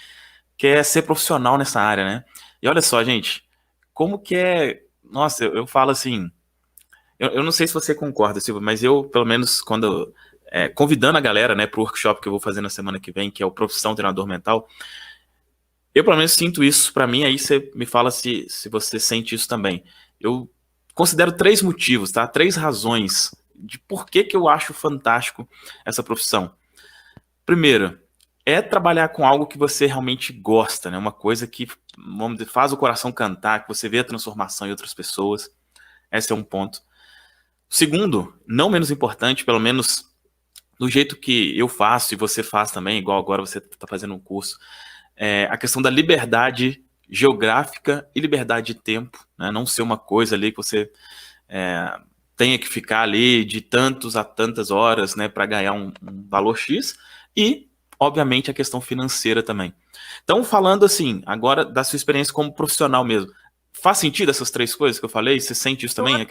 quer ser profissional nessa área, né? E olha só, gente, como que é... Nossa, eu falo assim... Eu não sei se você concorda, Silvia, mas eu, pelo menos, quando... convidando a galera, né, para o workshop que eu vou fazer na semana que vem, que é o Profissão Treinador Mental, eu, pelo menos, sinto isso para mim, aí você me fala se você sente isso também. Eu considero 3 motivos, tá? 3 razões de por que eu acho fantástico essa profissão. Primeiro, é trabalhar com algo que você realmente gosta, né? Uma coisa que, vamos dizer, faz o coração cantar, que você vê a transformação em outras pessoas. Esse é um ponto. Segundo, não menos importante, pelo menos do jeito que eu faço e você faz também, igual agora você está fazendo um curso, a questão da liberdade geográfica e liberdade de tempo, né? Não ser uma coisa ali que você tenha que ficar ali de tantos a tantas horas, né, para ganhar um valor X, e, obviamente, a questão financeira também. Então, falando assim, agora da sua experiência como profissional mesmo, faz sentido essas 3 coisas que eu falei? Você sente isso também?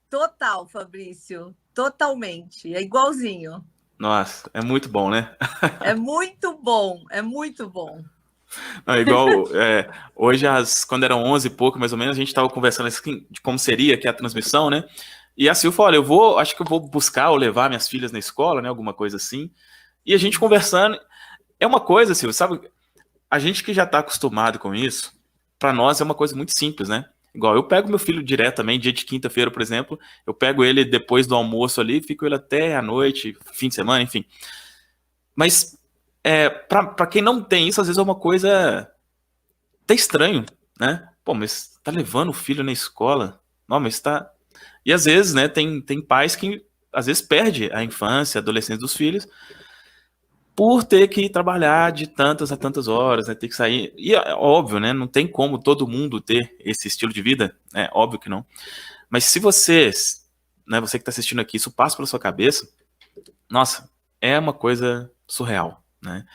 Total, Fabrício, totalmente, é igualzinho. Nossa, é muito bom, né? É muito bom, é muito bom. Não, igual hoje, quando eram 11 e pouco, mais ou menos, a gente estava conversando assim, de como seria aqui a transmissão, né? E a Sil falou, olha, acho que eu vou buscar ou levar minhas filhas na escola, né? Alguma coisa assim. E a gente conversando, é uma coisa, Sil, sabe? A gente que já está acostumado com isso, para nós é uma coisa muito simples, né? Igual, eu pego meu filho direto também, dia de quinta-feira, por exemplo, eu pego ele depois do almoço ali, fico ele até a noite, fim de semana, enfim. Mas para quem não tem isso, às vezes é uma coisa até estranho, né? Pô, mas tá levando o filho na escola? Não, mas tá... E às vezes, né, tem pais que às vezes perde a infância, a adolescência dos filhos por ter que trabalhar de tantas a tantas horas, né, ter que sair. E é óbvio, né, não tem como todo mundo ter esse estilo de vida, é óbvio que não. Mas se você, né, você que está assistindo aqui, isso passa pela sua cabeça, nossa, é uma coisa surreal, né?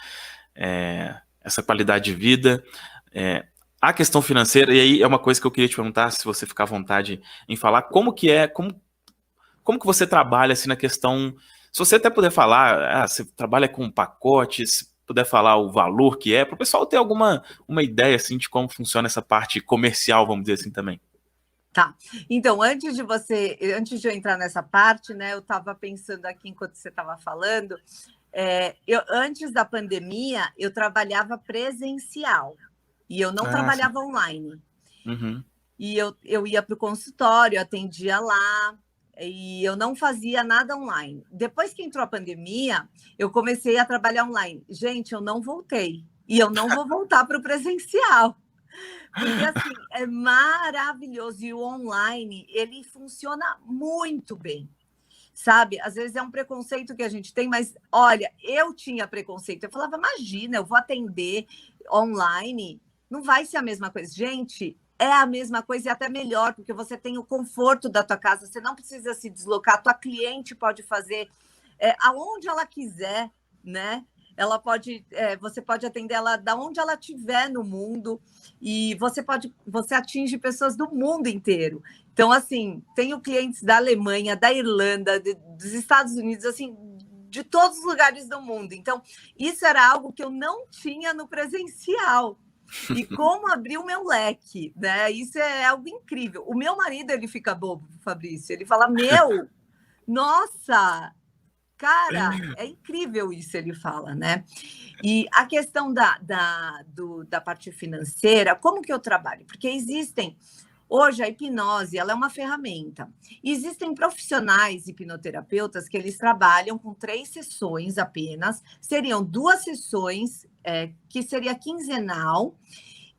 Essa qualidade de vida, a questão financeira, e aí é uma coisa que eu queria te perguntar, se você ficar à vontade em falar, como que você trabalha assim na questão Se você até puder falar, você trabalha com um pacote, se puder falar o valor que é, para o pessoal ter uma ideia assim de como funciona essa parte comercial, vamos dizer assim também. Tá. Então, antes de eu entrar nessa parte, né, eu estava pensando aqui enquanto você estava falando, antes da pandemia, eu trabalhava presencial e eu não Sim. trabalhava online. Uhum. E eu ia para o consultório, atendia lá, e eu não fazia nada online. Depois que entrou a pandemia, eu comecei a trabalhar online. Gente, eu não voltei. E eu não vou voltar para o presencial. Porque, assim, é maravilhoso. E o online, ele funciona muito bem. Sabe? Às vezes é um preconceito que a gente tem, mas, olha, eu tinha preconceito. Eu falava, imagina, eu vou atender online, não vai ser a mesma coisa. Gente, é a mesma coisa e até melhor, porque você tem o conforto da tua casa, você não precisa se deslocar, a tua cliente pode fazer aonde ela quiser, né? Ela pode, você pode atender ela da onde ela estiver no mundo e você atinge pessoas do mundo inteiro. Então, assim, tenho clientes da Alemanha, da Irlanda, dos Estados Unidos, assim, de todos os lugares do mundo. Então, isso era algo que eu não tinha no presencial. E como abriu o meu leque, né? Isso é algo incrível. O meu marido, ele fica bobo, Fabrício. Ele fala, nossa, cara, é incrível isso, ele fala, né? E a questão da parte financeira, como que eu trabalho? Porque hoje a hipnose, ela é uma ferramenta. Existem profissionais hipnoterapeutas que eles trabalham com 3 sessões apenas, seriam 2 sessões, que seria quinzenal,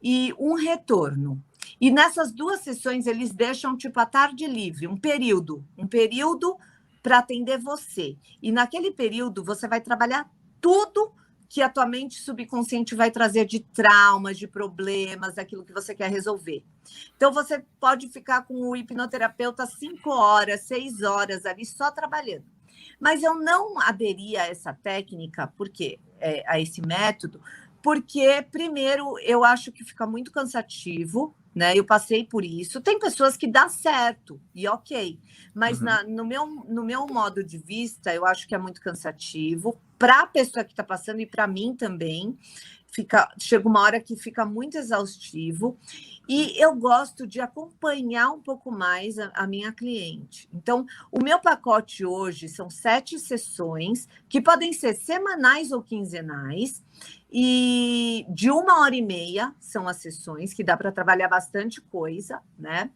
e um retorno. E nessas 2 sessões, eles deixam, tipo, a tarde livre, um período para atender você. E naquele período, você vai trabalhar tudo que a tua mente subconsciente vai trazer de traumas, de problemas, daquilo que você quer resolver. Então, você pode ficar com o hipnoterapeuta 5 horas, 6 horas ali só trabalhando. Mas eu não aderi a essa técnica, a esse método, porque, primeiro, eu acho que fica muito cansativo, né? Eu passei por isso. Tem pessoas que dá certo, e ok. Mas no meu modo de vista, eu acho que é muito cansativo para a pessoa que está passando e para mim também. Chega uma hora que fica muito exaustivo. E eu gosto de acompanhar um pouco mais a minha cliente. Então, o meu pacote hoje são 7 sessões, que podem ser semanais ou quinzenais, e de 1h30 são as sessões, que dá para trabalhar bastante coisa, né?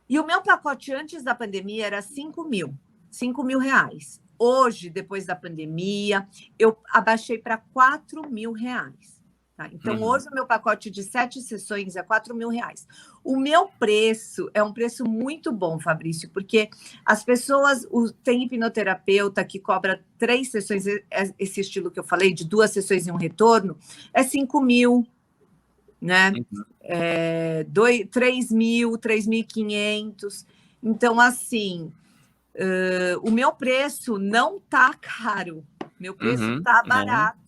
E o meu pacote antes da pandemia era 5.000 reais. Hoje, depois da pandemia, eu abaixei para 4.000 reais. Tá? Então, hoje o meu pacote de 7 sessões é 4.000 reais. O meu preço é um preço muito bom, Fabrício, porque as pessoas, tem hipnoterapeuta que cobra 3 sessões, esse estilo que eu falei, de 2 sessões e um retorno, é 5.000, né? 3.000, 3.500. Então, assim, o meu preço não tá caro, meu preço tá barato,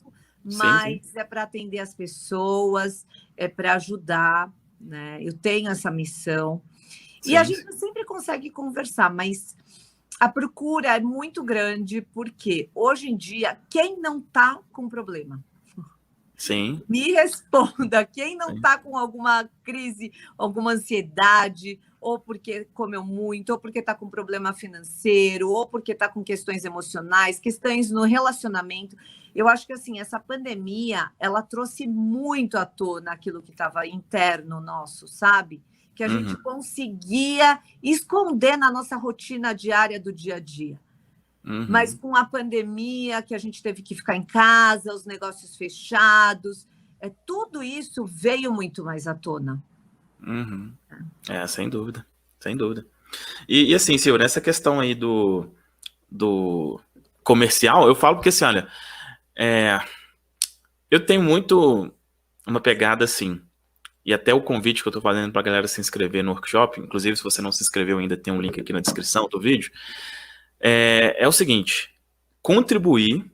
mas Sim. é para atender as pessoas, é para ajudar, né? Eu tenho essa missão. E a gente sempre consegue conversar, mas a procura é muito grande, porque hoje em dia, quem não tá com problema? Sim. Me responda, quem não está com alguma crise, alguma ansiedade, ou porque comeu muito, ou porque está com problema financeiro, ou porque está com questões emocionais, questões no relacionamento. Eu acho que assim, essa pandemia, ela trouxe muito à tona aquilo que estava interno nosso, sabe? Que a gente conseguia esconder na nossa rotina diária do dia a dia. Mas com a pandemia, que a gente teve que ficar em casa, os negócios fechados, tudo isso veio muito mais à tona. Sem dúvida, sem dúvida. E assim, Silvia, nessa questão aí do comercial, eu falo porque assim, olha, eu tenho muito uma pegada assim, e até o convite que eu tô fazendo pra galera se inscrever no workshop, inclusive se você não se inscreveu ainda, tem um link aqui na descrição do vídeo, é o seguinte, contribuir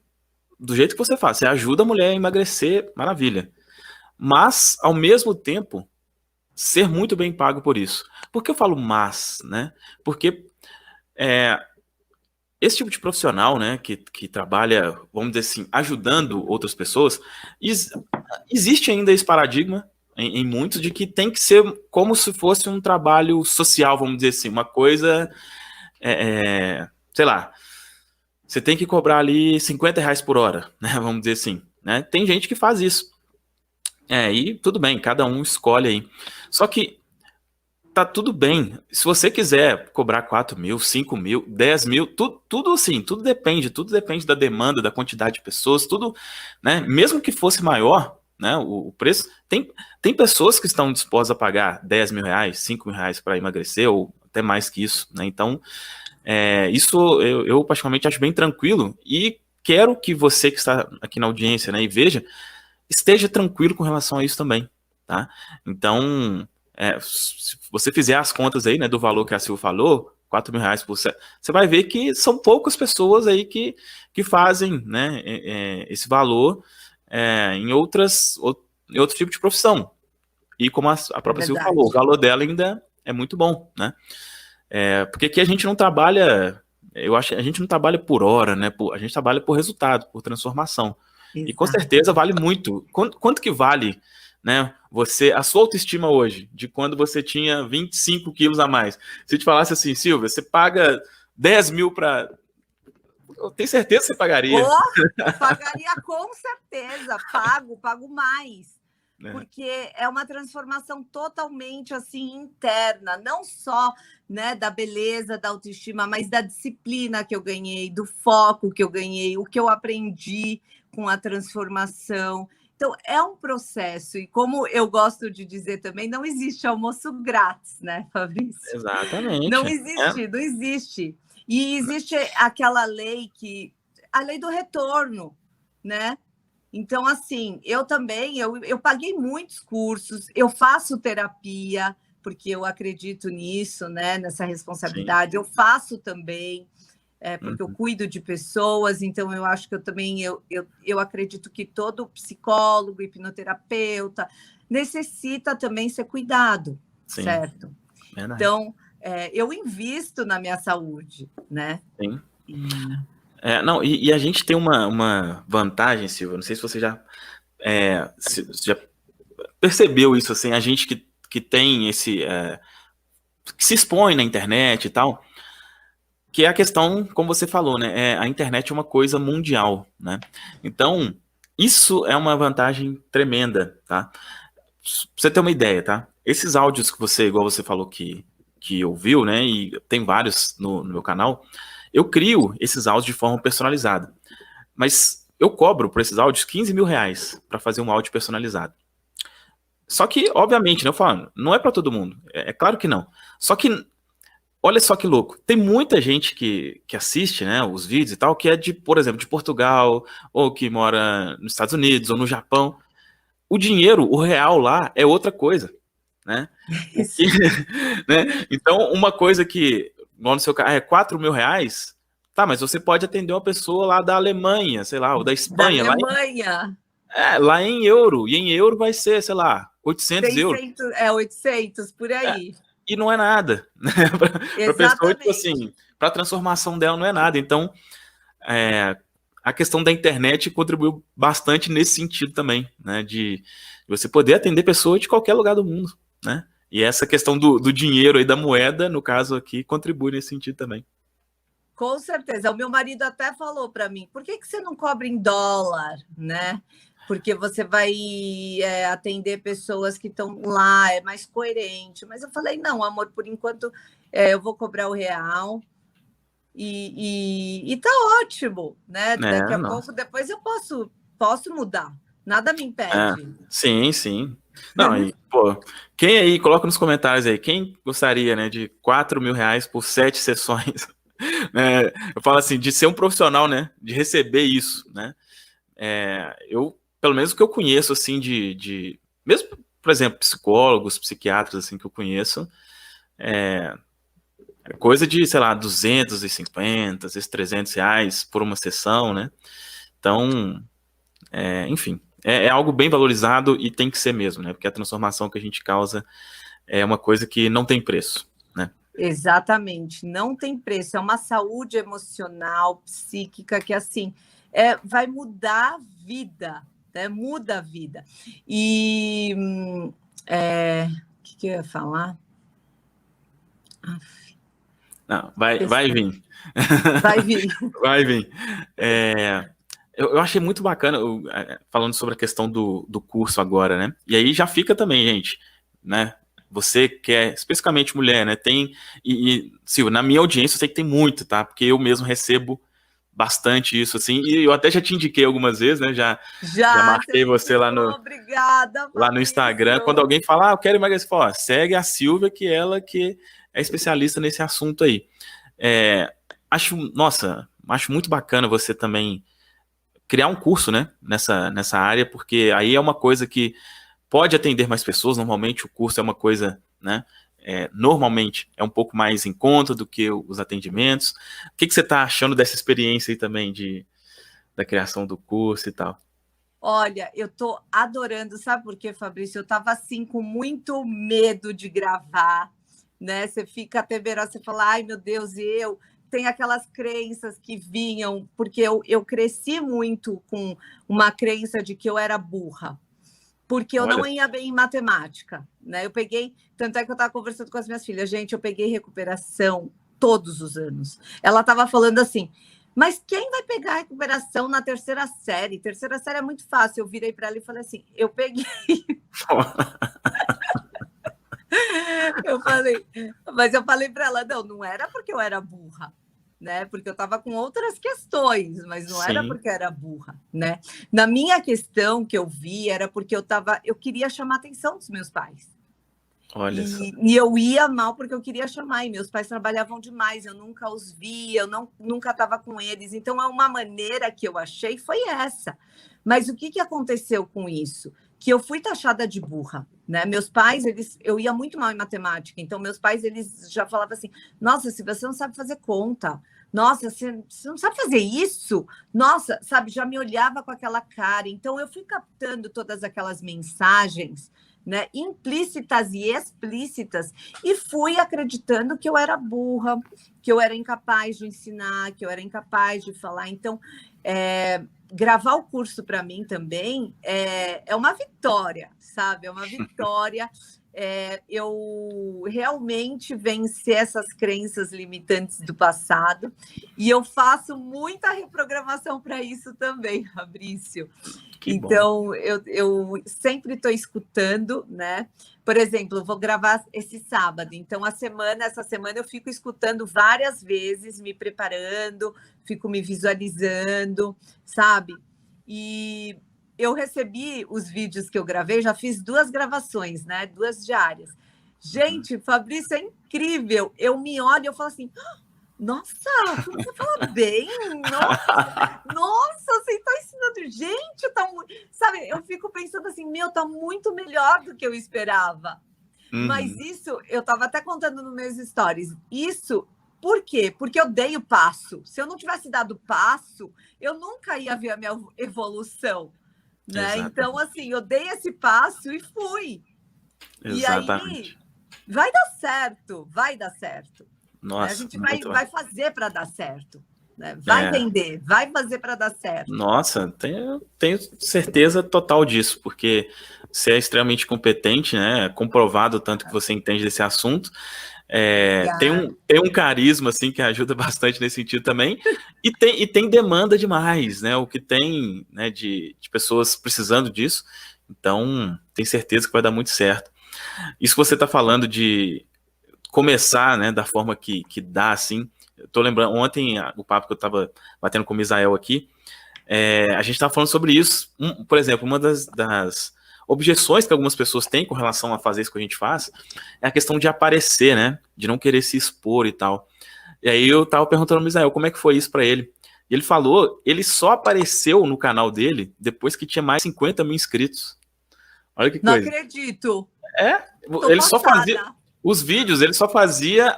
do jeito que você faz, você ajuda a mulher a emagrecer, maravilha, mas ao mesmo tempo ser muito bem pago por isso. Por que eu falo mas, né? Porque esse tipo de profissional, né, que trabalha, vamos dizer assim, ajudando outras pessoas, existe ainda esse paradigma em muitos de que tem que ser como se fosse um trabalho social, vamos dizer assim, uma coisa, sei lá, você tem que cobrar ali R$ 50 por hora, né, vamos dizer assim, né? Tem gente que faz isso. E tudo bem, cada um escolhe aí. Só que tá tudo bem. Se você quiser cobrar 4 mil, 5 mil, 10 mil, tudo assim, tudo depende da demanda, da quantidade de pessoas, tudo, né? Mesmo que fosse maior, né, o preço, tem pessoas que estão dispostas a pagar R$ 10 mil, R$ 5 mil para emagrecer, ou até mais que isso, né? Então, isso eu particularmente acho bem tranquilo e quero que você que está aqui na audiência, né, e veja, esteja tranquilo com relação a isso também, tá? Então, se você fizer as contas aí, né, do valor que a Sil falou, R$ 4 mil por você vai ver que são poucas pessoas aí que fazem, né, esse valor em outro tipo de profissão. E como a própria Sil falou, o valor dela ainda é muito bom, né? Porque aqui a gente não trabalha, eu acho que a gente não trabalha por hora, né? A gente trabalha por resultado, por transformação. Exato. E com certeza vale muito. Quanto que vale, né, a sua autoestima hoje, de quando você tinha 25 quilos a mais? Se eu te falasse assim, Silvia, você paga 10 mil para... Eu tenho certeza que você pagaria. Pagaria com certeza, pago mais. Porque é uma transformação totalmente assim interna, não só, né, da beleza, da autoestima, mas da disciplina que eu ganhei, do foco que eu ganhei, o que eu aprendi com a transformação. Então, é um processo. E como eu gosto de dizer também, não existe almoço grátis, né, Fabrício? Exatamente. Não existe. E existe aquela lei a lei do retorno, né? Então, assim, eu também, eu paguei muitos cursos, eu faço terapia, porque eu acredito nisso, né? Nessa responsabilidade. Sim. Eu faço também, porque eu cuido de pessoas, então eu acho que eu também, eu acredito que todo psicólogo, hipnoterapeuta, necessita também ser cuidado, sim, certo? Verdade. Então, eu invisto na minha saúde, né? Sim. Não, e a gente tem uma vantagem, Silvia, não sei se você já percebeu isso, assim, a gente que tem que se expõe na internet e tal, que é a questão, como você falou, né, a internet é uma coisa mundial, né, então isso é uma vantagem tremenda, tá, pra você ter uma ideia, tá, esses áudios que você, igual você falou que ouviu, né, e tem vários no meu canal, eu crio esses áudios de forma personalizada. Mas eu cobro por esses áudios R$ 15 mil para fazer um áudio personalizado. Só que, obviamente, né, eu falo, não é para todo mundo. É claro que não. Só que, olha só que louco. Tem muita gente que assiste, né, os vídeos e tal, que é por exemplo, de Portugal, ou que mora nos Estados Unidos, ou no Japão. O dinheiro, o real lá, é outra coisa, né? Né? Então, uma coisa que no seu carro é R$ 4 mil, tá, mas você pode atender uma pessoa lá da Alemanha, sei lá, ou da Espanha. Da Alemanha. Lá em euro, e em euro vai ser, sei lá, 800 euros. 800, por aí. E não é nada, né? Pra pessoa, tipo assim, pra transformação dela não é nada. Então, a questão da internet contribuiu bastante nesse sentido também, né, de você poder atender pessoas de qualquer lugar do mundo, né? E essa questão do dinheiro aí, da moeda, no caso aqui, contribui nesse sentido também. Com certeza. O meu marido até falou para mim, por que você não cobra em dólar, né? Porque você vai atender pessoas que estão lá, é mais coerente. Mas eu falei, não, amor, por enquanto eu vou cobrar o real e tá ótimo, né? Daqui a pouco, depois eu posso mudar. Nada me impede. Sim, sim. Não, e, pô, quem aí, coloca nos comentários aí, quem gostaria, né, de R$ 4 mil por 7 sessões? Eu falo assim, de ser um profissional, né, de receber isso, né? Eu, pelo menos o que eu conheço, assim, mesmo, por exemplo, psicólogos, psiquiatras, assim, que eu conheço, coisa de, sei lá, 250, às vezes R$ 300 por uma sessão, né? Então, enfim, é algo bem valorizado e tem que ser mesmo, né? Porque a transformação que a gente causa é uma coisa que não tem preço, né? Exatamente, não tem preço, é uma saúde emocional, psíquica, que assim, vai mudar a vida, né? Muda a vida. E o que eu ia falar? Não, vai vir. Vai vir. Vai vir. Eu achei muito bacana, falando sobre a questão do curso agora, né? E aí já fica também, gente, né? Você que é especificamente mulher, né? Silvia, na minha audiência eu sei que tem muito, tá? Porque eu mesmo recebo bastante isso, assim, e eu até já te indiquei algumas vezes, né? Já marquei você lá no, obrigada, lá no Instagram. Quando alguém fala, eu quero emagrecer, fala, ó, segue a Silvia, que ela que é especialista nesse assunto aí. Acho muito bacana você também criar um curso, né, nessa área, porque aí é uma coisa que pode atender mais pessoas. Normalmente o curso é uma coisa, né, normalmente é um pouco mais em conta do que os atendimentos. O que você está achando dessa experiência aí também da criação do curso e tal? Olha, eu tô adorando, sabe por quê, Fabrício? Eu tava assim com muito medo de gravar, né? Você fica temerosa, você fala, ai meu Deus, tem aquelas crenças que vinham, porque eu cresci muito com uma crença de que eu era burra, porque eu não ia bem em matemática, né? Tanto é que eu estava conversando com as minhas filhas, gente, eu peguei recuperação todos os anos. Ela estava falando assim, mas quem vai pegar a recuperação na terceira série? Terceira série é muito fácil. Eu virei para ela e falei assim, eu peguei. Mas eu falei para ela, não era porque eu era burra, né? Porque eu estava com outras questões, mas não era porque eu era burra, né? Na minha questão que eu vi era porque eu queria chamar a atenção dos meus pais. Olha só. E eu ia mal porque eu queria chamar, e meus pais trabalhavam demais, eu nunca os via, nunca estava com eles. Então, uma maneira que eu achei foi essa. Mas o que aconteceu com isso? Que eu fui taxada de burra, né? Meus pais, eu ia muito mal em matemática, então meus pais, eles já falavam assim, nossa, se você não sabe fazer conta, nossa, você não sabe fazer isso? Nossa, sabe, já me olhava com aquela cara. Então, eu fui captando todas aquelas mensagens, né, implícitas e explícitas, e fui acreditando que eu era burra, que eu era incapaz de ensinar, que eu era incapaz de falar. Então, gravar o curso para mim também é uma vitória, sabe? É uma vitória. Eu realmente vencer essas crenças limitantes do passado, e eu faço muita reprogramação para isso também, Fabrício. Então, eu sempre estou escutando, né? Por exemplo, eu vou gravar esse sábado, então essa semana eu fico escutando várias vezes, me preparando, fico me visualizando, sabe? E eu recebi os vídeos que eu gravei, já fiz 2 gravações, né? 2 diárias. Gente, Fabrício, é incrível. Eu me olho e eu falo assim, nossa, você fala bem, nossa, você está ensinando, gente, sabe, eu fico pensando assim, tá muito melhor do que eu esperava. Mas isso, eu estava até contando nos meus stories, isso, por quê? Porque eu dei o passo. Se eu não tivesse dado o passo, eu nunca ia ver a minha evolução, né? Então, assim, eu dei esse passo e fui. Exatamente. E aí, vai dar certo, vai dar certo. Nossa, a gente vai fazer para dar certo, né? Vai vender, vai fazer para dar certo. Nossa, tenho certeza total disso, porque você é extremamente competente, né? Comprovado tanto que você entende desse assunto. Tem um carisma assim que ajuda bastante nesse sentido também, e tem demanda demais, né? O que tem, né, de pessoas precisando disso. Então, tenho certeza que vai dar muito certo. Isso que você está falando de começar, né, da forma que dá, assim. Eu tô lembrando, ontem, o papo que eu estava batendo com o Misael aqui, a gente estava falando sobre isso. Por exemplo, uma das objeções que algumas pessoas têm com relação a fazer isso que a gente faz é a questão de aparecer, né, de não querer se expor e tal. E aí eu estava perguntando ao Misael como é que foi isso para ele. E ele falou, ele só apareceu no canal dele depois que tinha mais de 50 mil inscritos. Olha que coisa. Não acredito. Ele só fazia... Os vídeos, ele só fazia,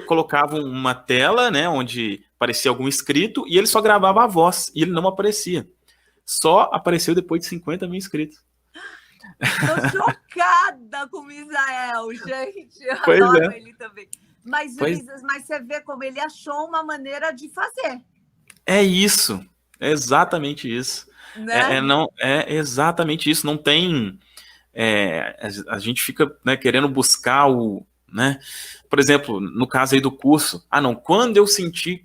colocava uma tela, né, onde aparecia algum inscrito, e ele só gravava a voz, e ele não aparecia. Só apareceu depois de 50 mil inscritos. Tô chocada com o Misael, gente. Eu adoro ele também. Mas, Pois Ulisses, mas você vê como ele achou uma maneira de fazer, é isso, é exatamente isso. né? Não, é exatamente isso. Não tem. A gente fica, né, querendo buscar o, né? Por exemplo, no caso aí do curso, não, quando eu sentir,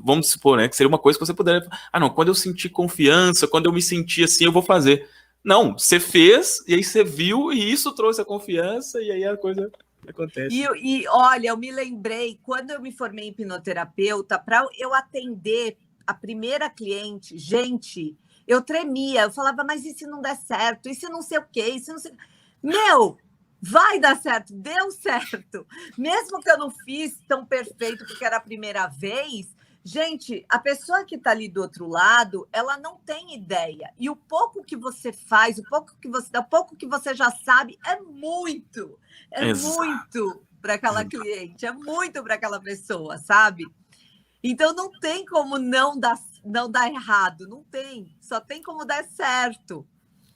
vamos supor, né, que seria uma coisa que você poderia, não, quando eu sentir confiança, quando eu me sentir assim, eu vou fazer. Não, você fez, e aí você viu, e isso trouxe a confiança, e aí a coisa acontece. E olha, eu me lembrei, quando eu me formei em hipnoterapeuta, para eu atender a primeira cliente, gente, eu tremia, eu falava, mas e se não der certo? E se não sei o quê? E se não sei... Meu, vai dar certo, deu certo. Mesmo que eu não fiz tão perfeito, porque era a primeira vez, gente, a pessoa que está ali do outro lado, ela não tem ideia. E o pouco que você faz, o pouco que você dá, o pouco que você já sabe, é muito. É Exato. muito para aquela cliente, é muito para aquela pessoa, sabe? Então não tem como não dar errado, não tem. Só tem como dar certo.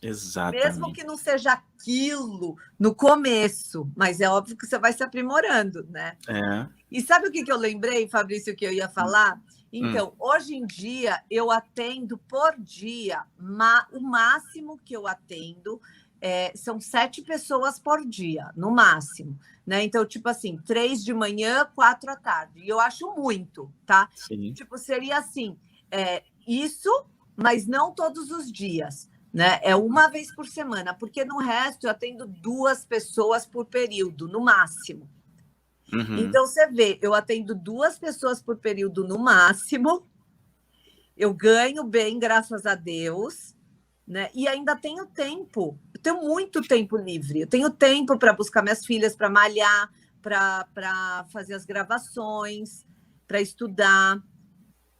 Mesmo que Exatamente. não seja aquilo no começo, mas é óbvio que você vai se aprimorando, né? É. E sabe o que eu lembrei, Fabrício, que eu ia falar? Hum. Então, hoje em dia, eu atendo por dia, o máximo que eu atendo são 7 pessoas por dia, no máximo. Né? Então, tipo assim, 3 de manhã, 4 à tarde. E eu acho muito, tá? Sim. Tipo, seria assim, isso, mas não todos os dias. Né? É uma vez por semana, porque no resto eu atendo 2 pessoas por período, no máximo. Uhum. Então, você vê, eu atendo 2 pessoas por período no máximo, eu ganho bem, graças a Deus, né? E ainda tenho tempo, eu tenho muito tempo livre, eu tenho tempo para buscar minhas filhas, para malhar, para fazer as gravações, para estudar.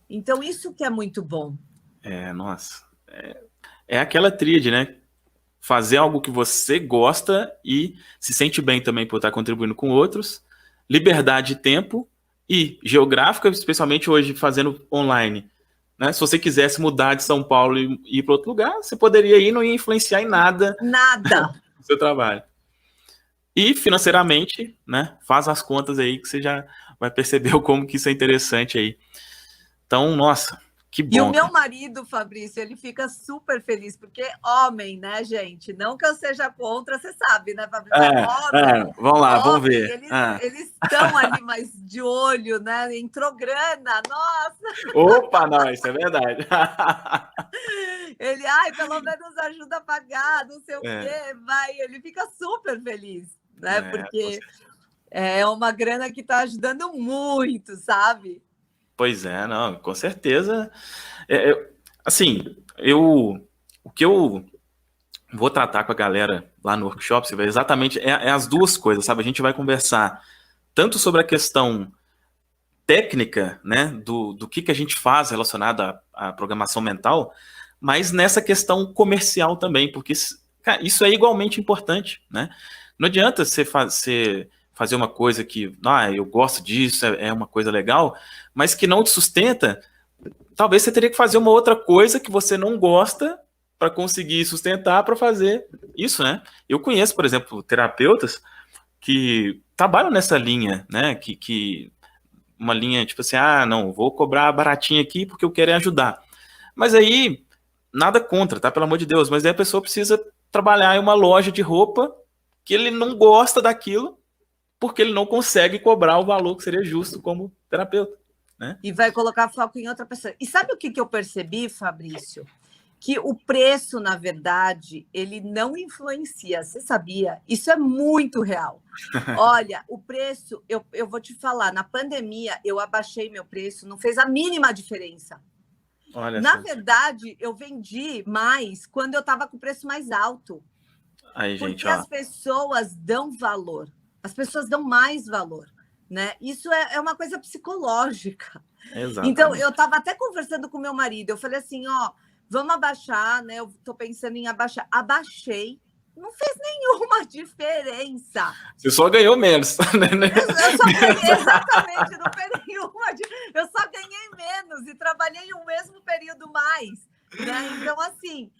Então, isso que é muito bom. Nossa. É aquela tríade, né? Fazer algo que você gosta e se sente bem também por estar contribuindo com outros, liberdade de tempo e geográfica, especialmente hoje fazendo online. Né? Se você quisesse mudar de São Paulo e ir para outro lugar, você poderia ir e não ia influenciar em nada Nada. no seu trabalho. E financeiramente, né? Faz as contas aí que você já vai perceber como que isso é interessante aí. Então, nossa, que E o bom, meu cara. marido, Fabrício, ele fica super feliz, porque homem, né, gente? Não que eu seja contra, você sabe, né, Fabrício? Mas homem, Vamos lá, vamos homem, ver. eles estão ali mais de olho, né? Entrou grana, nossa! Opa, não, isso é verdade. Ele, pelo menos ajuda a pagar, não sei o É, quê, vai, ele fica super feliz, né? com Porque certeza. é uma grana que está ajudando muito, sabe? Pois é, não, com certeza. Assim, o que eu vou tratar com a galera lá no workshop, você vê, exatamente é as duas coisas, sabe? A gente vai conversar tanto sobre a questão técnica, né, do que a gente faz relacionado à programação mental, mas nessa questão comercial também, porque cara, isso é igualmente importante, né? Não adianta você fazer uma coisa que, eu gosto disso, é uma coisa legal, mas que não te sustenta. Talvez você teria que fazer uma outra coisa que você não gosta para conseguir sustentar para fazer isso, né? Eu conheço, por exemplo, terapeutas que trabalham nessa linha, né? Que uma linha tipo assim, não, vou cobrar baratinho aqui porque eu quero ajudar. Mas aí, nada contra, tá? Pelo amor de Deus, mas aí a pessoa precisa trabalhar em uma loja de roupa que ele não gosta daquilo porque ele não consegue cobrar o valor que seria justo como terapeuta, né? E vai colocar foco em outra pessoa. E sabe o que eu percebi, Fabrício? Que o preço, na verdade, ele não influencia. Você sabia? Isso é muito real. Olha, o preço, eu vou te falar, na pandemia eu abaixei meu preço, não fez a mínima diferença. Olha Na só. verdade, eu vendi mais quando eu estava com o preço mais alto. Aí, gente, Porque ó. as pessoas dão valor, as pessoas dão mais valor. Né? Isso é uma coisa psicológica. Então, eu Exatamente. estava até conversando com meu marido, eu falei assim, vamos abaixar, né? Eu estou pensando em abaixar. Abaixei, não fez nenhuma diferença. Você só ganhou menos. Eu só ganhei, exatamente, não fez nenhuma. Eu só ganhei menos e trabalhei o mesmo período mais. Né? Então, assim,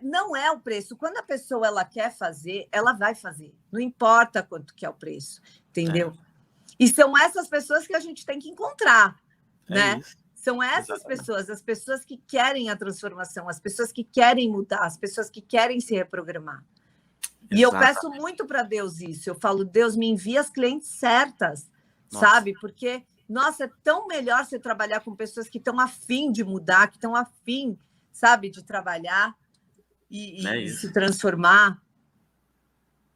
não é o preço. Quando a pessoa ela quer fazer, ela vai fazer. Não importa quanto que é o preço, entendeu? E são essas pessoas que a gente tem que encontrar, né? isso. São essas pessoas, as pessoas que querem a transformação, as pessoas que querem mudar, as pessoas que querem se reprogramar. E eu peço muito para Deus isso. Eu falo, Deus, me envia as clientes certas, sabe? Porque, nossa, é tão melhor você trabalhar com pessoas que estão afim de mudar, que estão afim, sabe, de trabalhar e se transformar.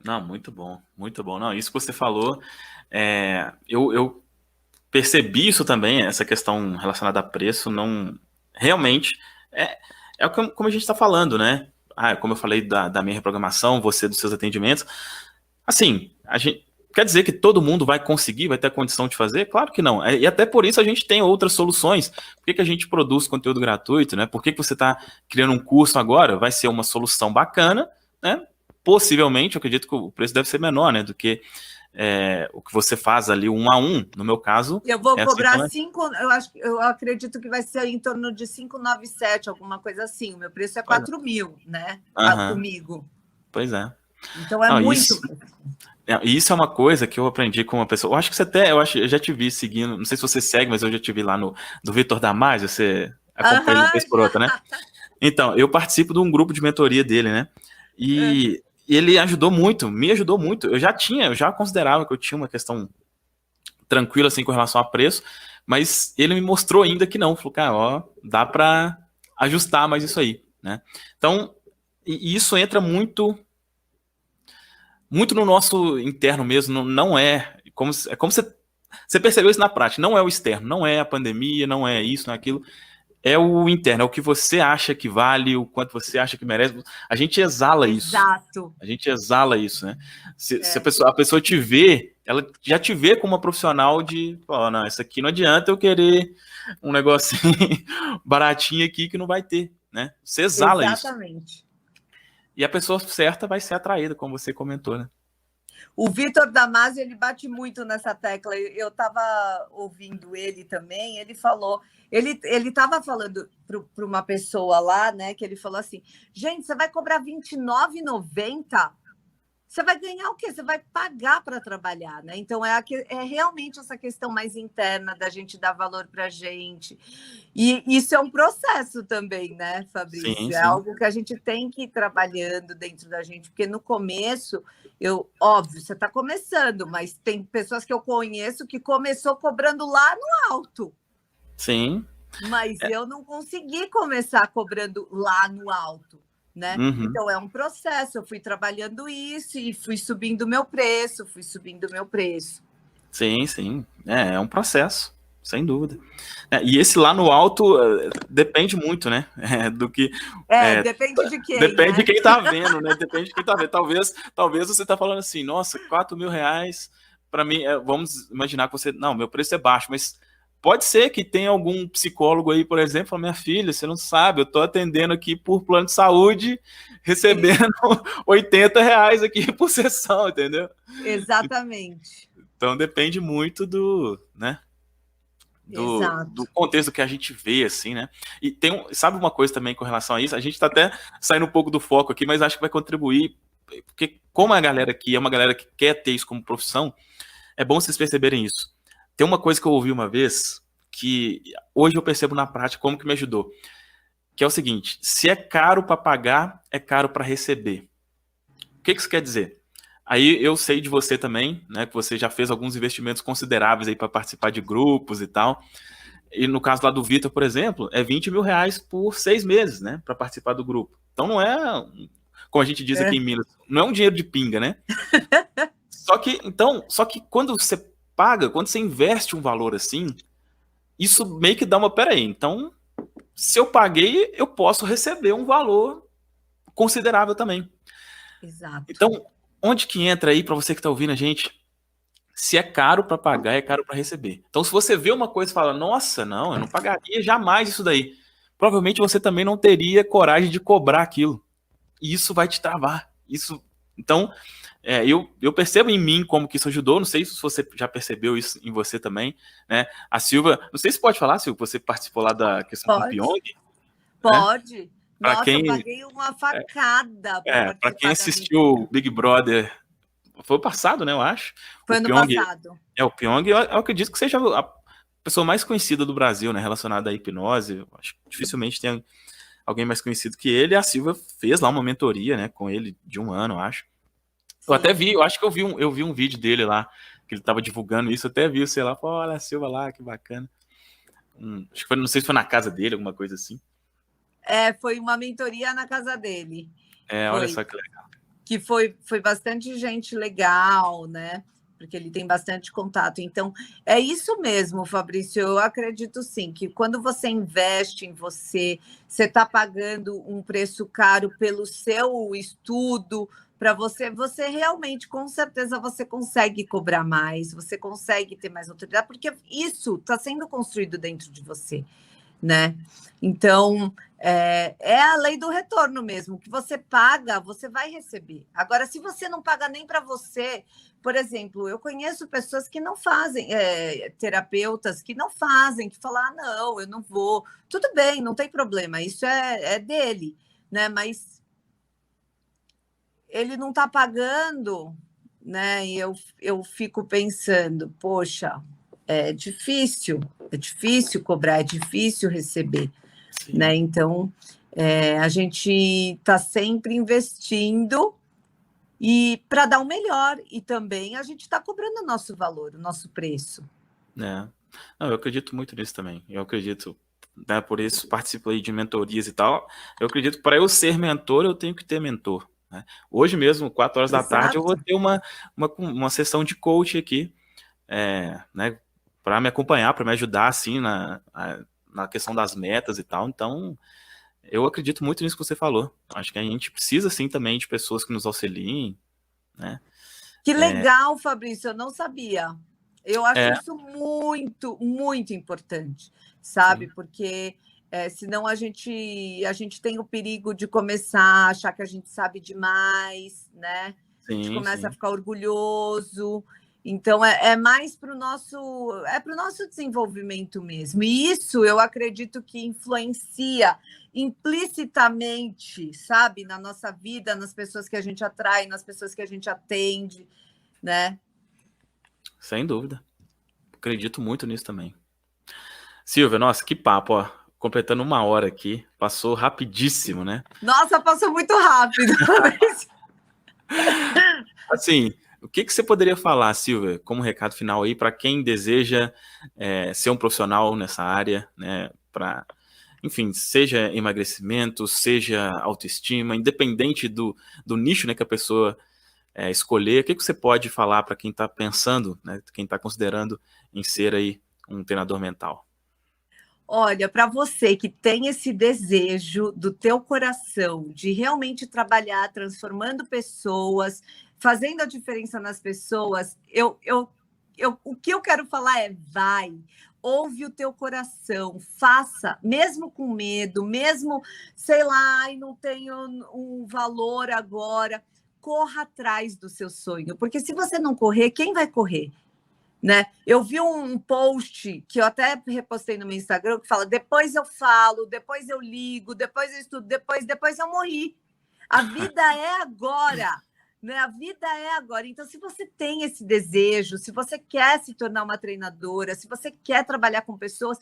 Não, muito bom, muito bom. Não, isso que você falou, eu percebi isso também, essa questão relacionada a preço, não realmente como a gente está falando, né? Como eu falei da minha reprogramação, você dos seus atendimentos. Assim, a gente quer dizer que todo mundo vai conseguir, vai ter a condição de fazer? Claro que não. E até por isso a gente tem outras soluções. Por que a gente produz conteúdo gratuito, né? Por que você está criando um curso agora? Vai ser uma solução bacana, né? Possivelmente, eu acredito que o preço deve ser menor, né? Do que o que você faz ali 1 a 1, no meu caso. Eu vou cobrar 5, eu acredito que vai ser em torno de 597, alguma coisa assim. O meu preço é 4 mil, né? Comigo. Pois é. Então é muito. Isso é uma coisa que eu aprendi com uma pessoa. Eu acho que você até, eu já te vi seguindo, não sei se você segue, mas eu já te vi lá do Vitor Damasio, você acompanha uma vez por outra, né? Então, eu participo de um grupo de mentoria dele, né? E ele ajudou muito, me ajudou muito. Eu já considerava que eu tinha uma questão tranquila assim com relação a preço, mas ele me mostrou ainda que não. Falou, cara, ó, dá para ajustar mais isso aí, né? Então, e isso entra muito no nosso interno mesmo, não é como você percebeu isso na prática, não é o externo, não é a pandemia, não é isso, não é aquilo, é o interno, é o que você acha que vale, o quanto você acha que merece. A gente exala isso. Exato. A gente exala isso, né? Se a pessoa te vê, ela já te vê como uma profissional de, não, isso aqui não adianta eu querer um negocinho baratinho aqui que não vai ter, né? Você exala isso. Exatamente. E a pessoa certa vai ser atraída, como você comentou, né? O Vitor Damasio, ele bate muito nessa tecla. Eu estava ouvindo ele também, ele falou... Ele estava falando para uma pessoa lá, né? Que ele falou assim, gente, você vai cobrar R$29,90? Você vai ganhar o quê? Você vai pagar para trabalhar, né? Então, é realmente essa questão mais interna da gente dar valor para a gente. E isso é um processo também, né, Fabrício? Sim. É algo que a gente tem que ir trabalhando dentro da gente, porque no começo, óbvio, você está começando, mas tem pessoas que eu conheço que começou cobrando lá no alto. Sim. Mas eu não consegui começar cobrando lá no alto. Né? Uhum. Então, é um processo. Eu fui trabalhando isso e fui subindo o meu preço, Sim. É um processo, sem dúvida. E esse lá no alto depende muito, né? Do que. Depende de quem. Depende, né? de quem tá vendo, né? Depende de quem tá vendo. Talvez você tá falando assim, nossa, R$4.000 para mim. Vamos imaginar que você. Não, meu preço é baixo, mas. Pode ser que tenha algum psicólogo aí, por exemplo, minha filha, você não sabe, eu estou atendendo aqui por plano de saúde, recebendo R$80 aqui por sessão, entendeu? Exatamente. Então depende muito do contexto que a gente vê, assim, né? E sabe uma coisa também com relação a isso? A gente está até saindo um pouco do foco aqui, mas acho que vai contribuir, porque como a galera aqui é uma galera que quer ter isso como profissão, é bom vocês perceberem isso. Tem uma coisa que eu ouvi uma vez, que hoje eu percebo na prática como que me ajudou, que é o seguinte, se é caro para pagar, é caro para receber. O que isso quer dizer? Aí eu sei de você também, né, que você já fez alguns investimentos consideráveis aí para participar de grupos e tal, e no caso lá do Vitor, por exemplo, é R$20.000 por 6 meses, né, para participar do grupo. Então não é, como a gente diz aqui em Minas, não é um dinheiro de pinga, né? Só que quando você paga, quando você investe um valor assim, isso meio que dá uma, peraí, então, se eu paguei, eu posso receber um valor considerável também. Exato. Então, onde que entra aí, para você que está ouvindo a gente, se é caro para pagar, é caro para receber. Então, se você vê uma coisa e fala, nossa, não, eu não pagaria jamais isso daí, provavelmente você também não teria coragem de cobrar aquilo. E isso vai te travar. Então, eu percebo em mim como que isso ajudou, não sei se você já percebeu isso em você também, né? A Silva, não sei se pode falar, Silva, você participou lá da questão do Pyong? Pode. Né? Nossa, eu paguei uma facada. Para quem assistiu Big Brother foi o passado, né, eu acho. Foi O ano Pyong, passado. o Pyong, eu acredito que seja a pessoa mais conhecida do Brasil, né, relacionada à hipnose. Acho que dificilmente tem alguém mais conhecido que ele. A Silvia fez lá uma mentoria, né, com ele de 1 ano, eu acho. Eu até Sim. vi, eu acho que eu vi um vídeo dele lá, que ele tava divulgando isso, eu até vi, sei lá, pô, olha a Silva lá, que bacana. Acho que foi, não sei se foi na casa dele, alguma coisa assim. Foi uma mentoria na casa dele. Olha Foi. só que legal. Que foi bastante gente legal, né? Porque ele tem bastante contato. Então, é isso mesmo, Fabrício. Eu acredito sim que quando você investe em você, você está pagando um preço caro pelo seu estudo, para você realmente, com certeza, você consegue cobrar mais, você consegue ter mais autoridade, porque isso está sendo construído dentro de você, né? Então, é a lei do retorno mesmo, que você paga, você vai receber. Agora, se você não paga nem para você, por exemplo, eu conheço pessoas que não fazem, terapeutas que não fazem, que falam, não, eu não vou. Tudo bem, não tem problema, isso é dele, né? Mas ele não está pagando, né? E eu fico pensando, poxa, é difícil cobrar, é difícil receber, né? Sim. Então, a gente está sempre investindo e para dar o melhor, e também a gente está cobrando o nosso valor, o nosso preço. Não, eu acredito muito nisso também. Eu acredito, né, por isso participo aí de mentorias e tal. Eu acredito que para eu ser mentor, eu tenho que ter mentor, né? Hoje mesmo, 4 horas da tarde, eu vou Exato. ter uma sessão de coach aqui, né, para me acompanhar, para me ajudar, assim, na questão das metas e tal. Então, eu acredito muito nisso que você falou. Acho que a gente precisa, sim, também de pessoas que nos auxiliem, né? Que legal, Fabrício, eu não sabia. Eu acho É, isso muito, muito importante, sabe? sim, Porque senão a gente tem o perigo de começar a achar que a gente sabe demais, né? A gente sim, começa a sim. ficar orgulhoso. Então, é mais para o nosso desenvolvimento mesmo. E isso eu acredito que influencia implicitamente, sabe, na nossa vida, nas pessoas que a gente atrai, nas pessoas que a gente atende, né? Sem dúvida. Acredito muito nisso também. Silvia, nossa, que papo, ó. Completando 1 hora aqui. Passou rapidíssimo, né? Nossa, passou muito rápido. Assim, o que você poderia falar, Silvia, como recado final aí para quem deseja ser um profissional nessa área, né? Para, enfim, seja emagrecimento, seja autoestima, independente do nicho, né, que a pessoa escolher, o que você pode falar para quem está pensando, né, quem está considerando em ser aí um treinador mental? Olha, para você que tem esse desejo do teu coração de realmente trabalhar transformando pessoas, fazendo a diferença nas pessoas, o que eu quero falar é vai, ouve o teu coração, faça, mesmo com medo, mesmo, sei lá, ai, não tenho um valor agora, corra atrás do seu sonho, porque se você não correr, quem vai correr? Né? Eu vi um post que eu até repostei no meu Instagram que fala: depois eu falo, depois eu ligo, depois eu estudo, depois eu morri. A vida é agora, né? A vida é agora. Então, se você tem esse desejo, se você quer se tornar uma treinadora, se você quer trabalhar com pessoas,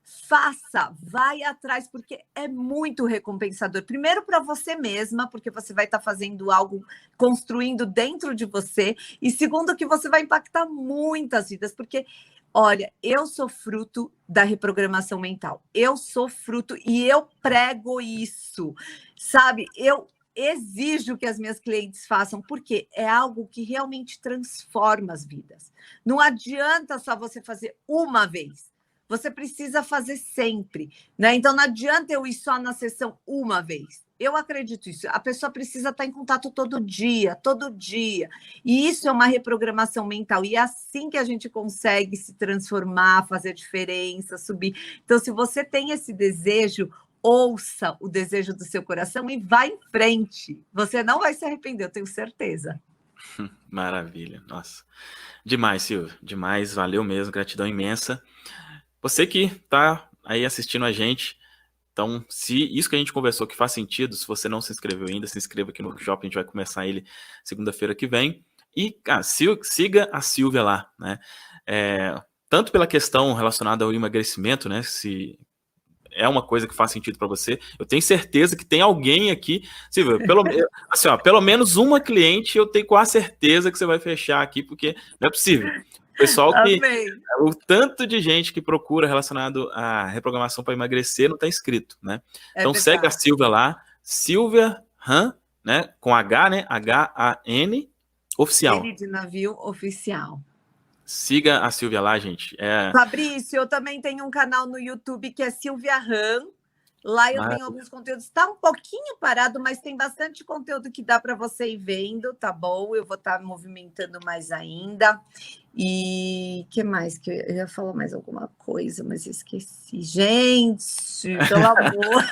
faça, vai atrás, porque é muito recompensador. Primeiro para você mesma, porque você vai estar fazendo algo, construindo dentro de você, e segundo que você vai impactar muitas vidas, porque olha, eu sou fruto da reprogramação mental. Eu sou fruto e eu prego isso. Sabe? Eu exijo que as minhas clientes façam, porque é algo que realmente transforma as vidas. Não adianta só você fazer uma vez. Você precisa fazer sempre, né? Então não adianta eu ir só na sessão uma vez. Eu acredito nisso. A pessoa precisa estar em contato todo dia, todo dia. E isso é uma reprogramação mental. E é assim que a gente consegue se transformar, fazer diferença, subir. Então, se você tem esse desejo, ouça o desejo do seu coração e vá em frente. Você não vai se arrepender, eu tenho certeza. Maravilha, nossa. Demais, Silvia. Demais, valeu mesmo, gratidão imensa. Você que tá aí assistindo a gente, então, se isso que a gente conversou que faz sentido, se você não se inscreveu ainda, se inscreva aqui no workshop, a gente vai começar ele segunda-feira que vem. E, cara, siga a Silvia lá, né? Tanto pela questão relacionada ao emagrecimento, né? Se é uma coisa que faz sentido para você, eu tenho certeza que tem alguém aqui, Silvia, assim, ó, pelo menos uma cliente eu tenho quase certeza que você vai fechar aqui, porque não é possível. O pessoal o tanto de gente que procura relacionado à reprogramação para emagrecer não está inscrito, né? Então segue a Silvia lá, Silvia Han, né? Com H, né? H-A-N, oficial. N de navio oficial. Siga a Silvia lá, gente. Fabrício, eu também tenho um canal no YouTube que é Silvia Han. Lá eu tenho alguns conteúdos. Está um pouquinho parado, mas tem bastante conteúdo que dá para você ir vendo, tá bom? Eu vou estar movimentando mais ainda. E que mais? Que eu ia falar mais alguma coisa, mas esqueci. Gente, pelo amor.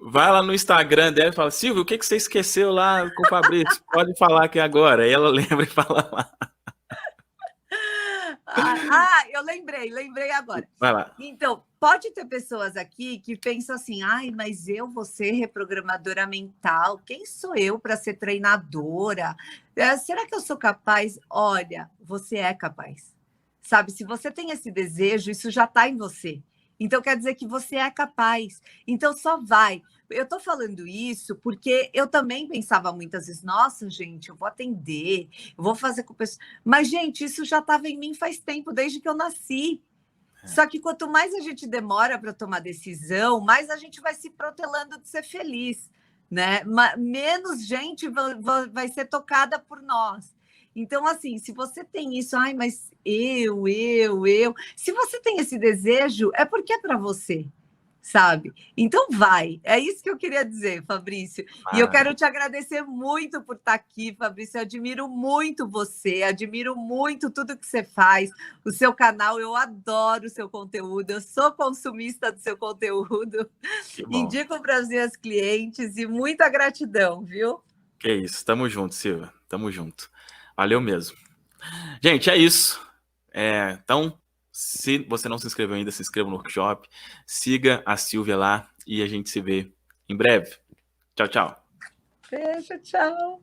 Vai lá no Instagram dela e fala, Silvia, o que você esqueceu lá com o Fabrício? Pode falar aqui agora. Aí ela lembra e fala lá. Eu lembrei agora. Vai lá. Então, pode ter pessoas aqui que pensam assim, mas eu vou ser reprogramadora mental, quem sou eu para ser treinadora? Será que eu sou capaz? Olha, você é capaz. Sabe, se você tem esse desejo, isso já está em você. Então, quer dizer que você é capaz. Então, só vai. Eu estou falando isso porque eu também pensava muitas vezes, nossa, gente, eu vou atender, eu vou fazer com pessoas. Mas, gente, isso já estava em mim faz tempo, desde que eu nasci. Só que quanto mais a gente demora para tomar decisão, mais a gente vai se protelando de ser feliz, né? Menos gente vai ser tocada por nós. Então, assim, se você tem isso, mas eu. Se você tem esse desejo, é porque é para você, sabe? Então vai. É isso que eu queria dizer, Fabrício. E eu quero te agradecer muito por estar aqui, Fabrício. Eu admiro muito você, admiro muito tudo que você faz, o seu canal. Eu adoro o seu conteúdo, eu sou consumista do seu conteúdo. Indico para as minhas clientes e muita gratidão, viu? Que isso, tamo junto, Silvia. Tamo junto. Valeu mesmo. Gente, é isso. Então, se você não se inscreveu ainda, se inscreva no workshop, siga a Silvia lá e a gente se vê em breve. Tchau, tchau. Beijo, tchau.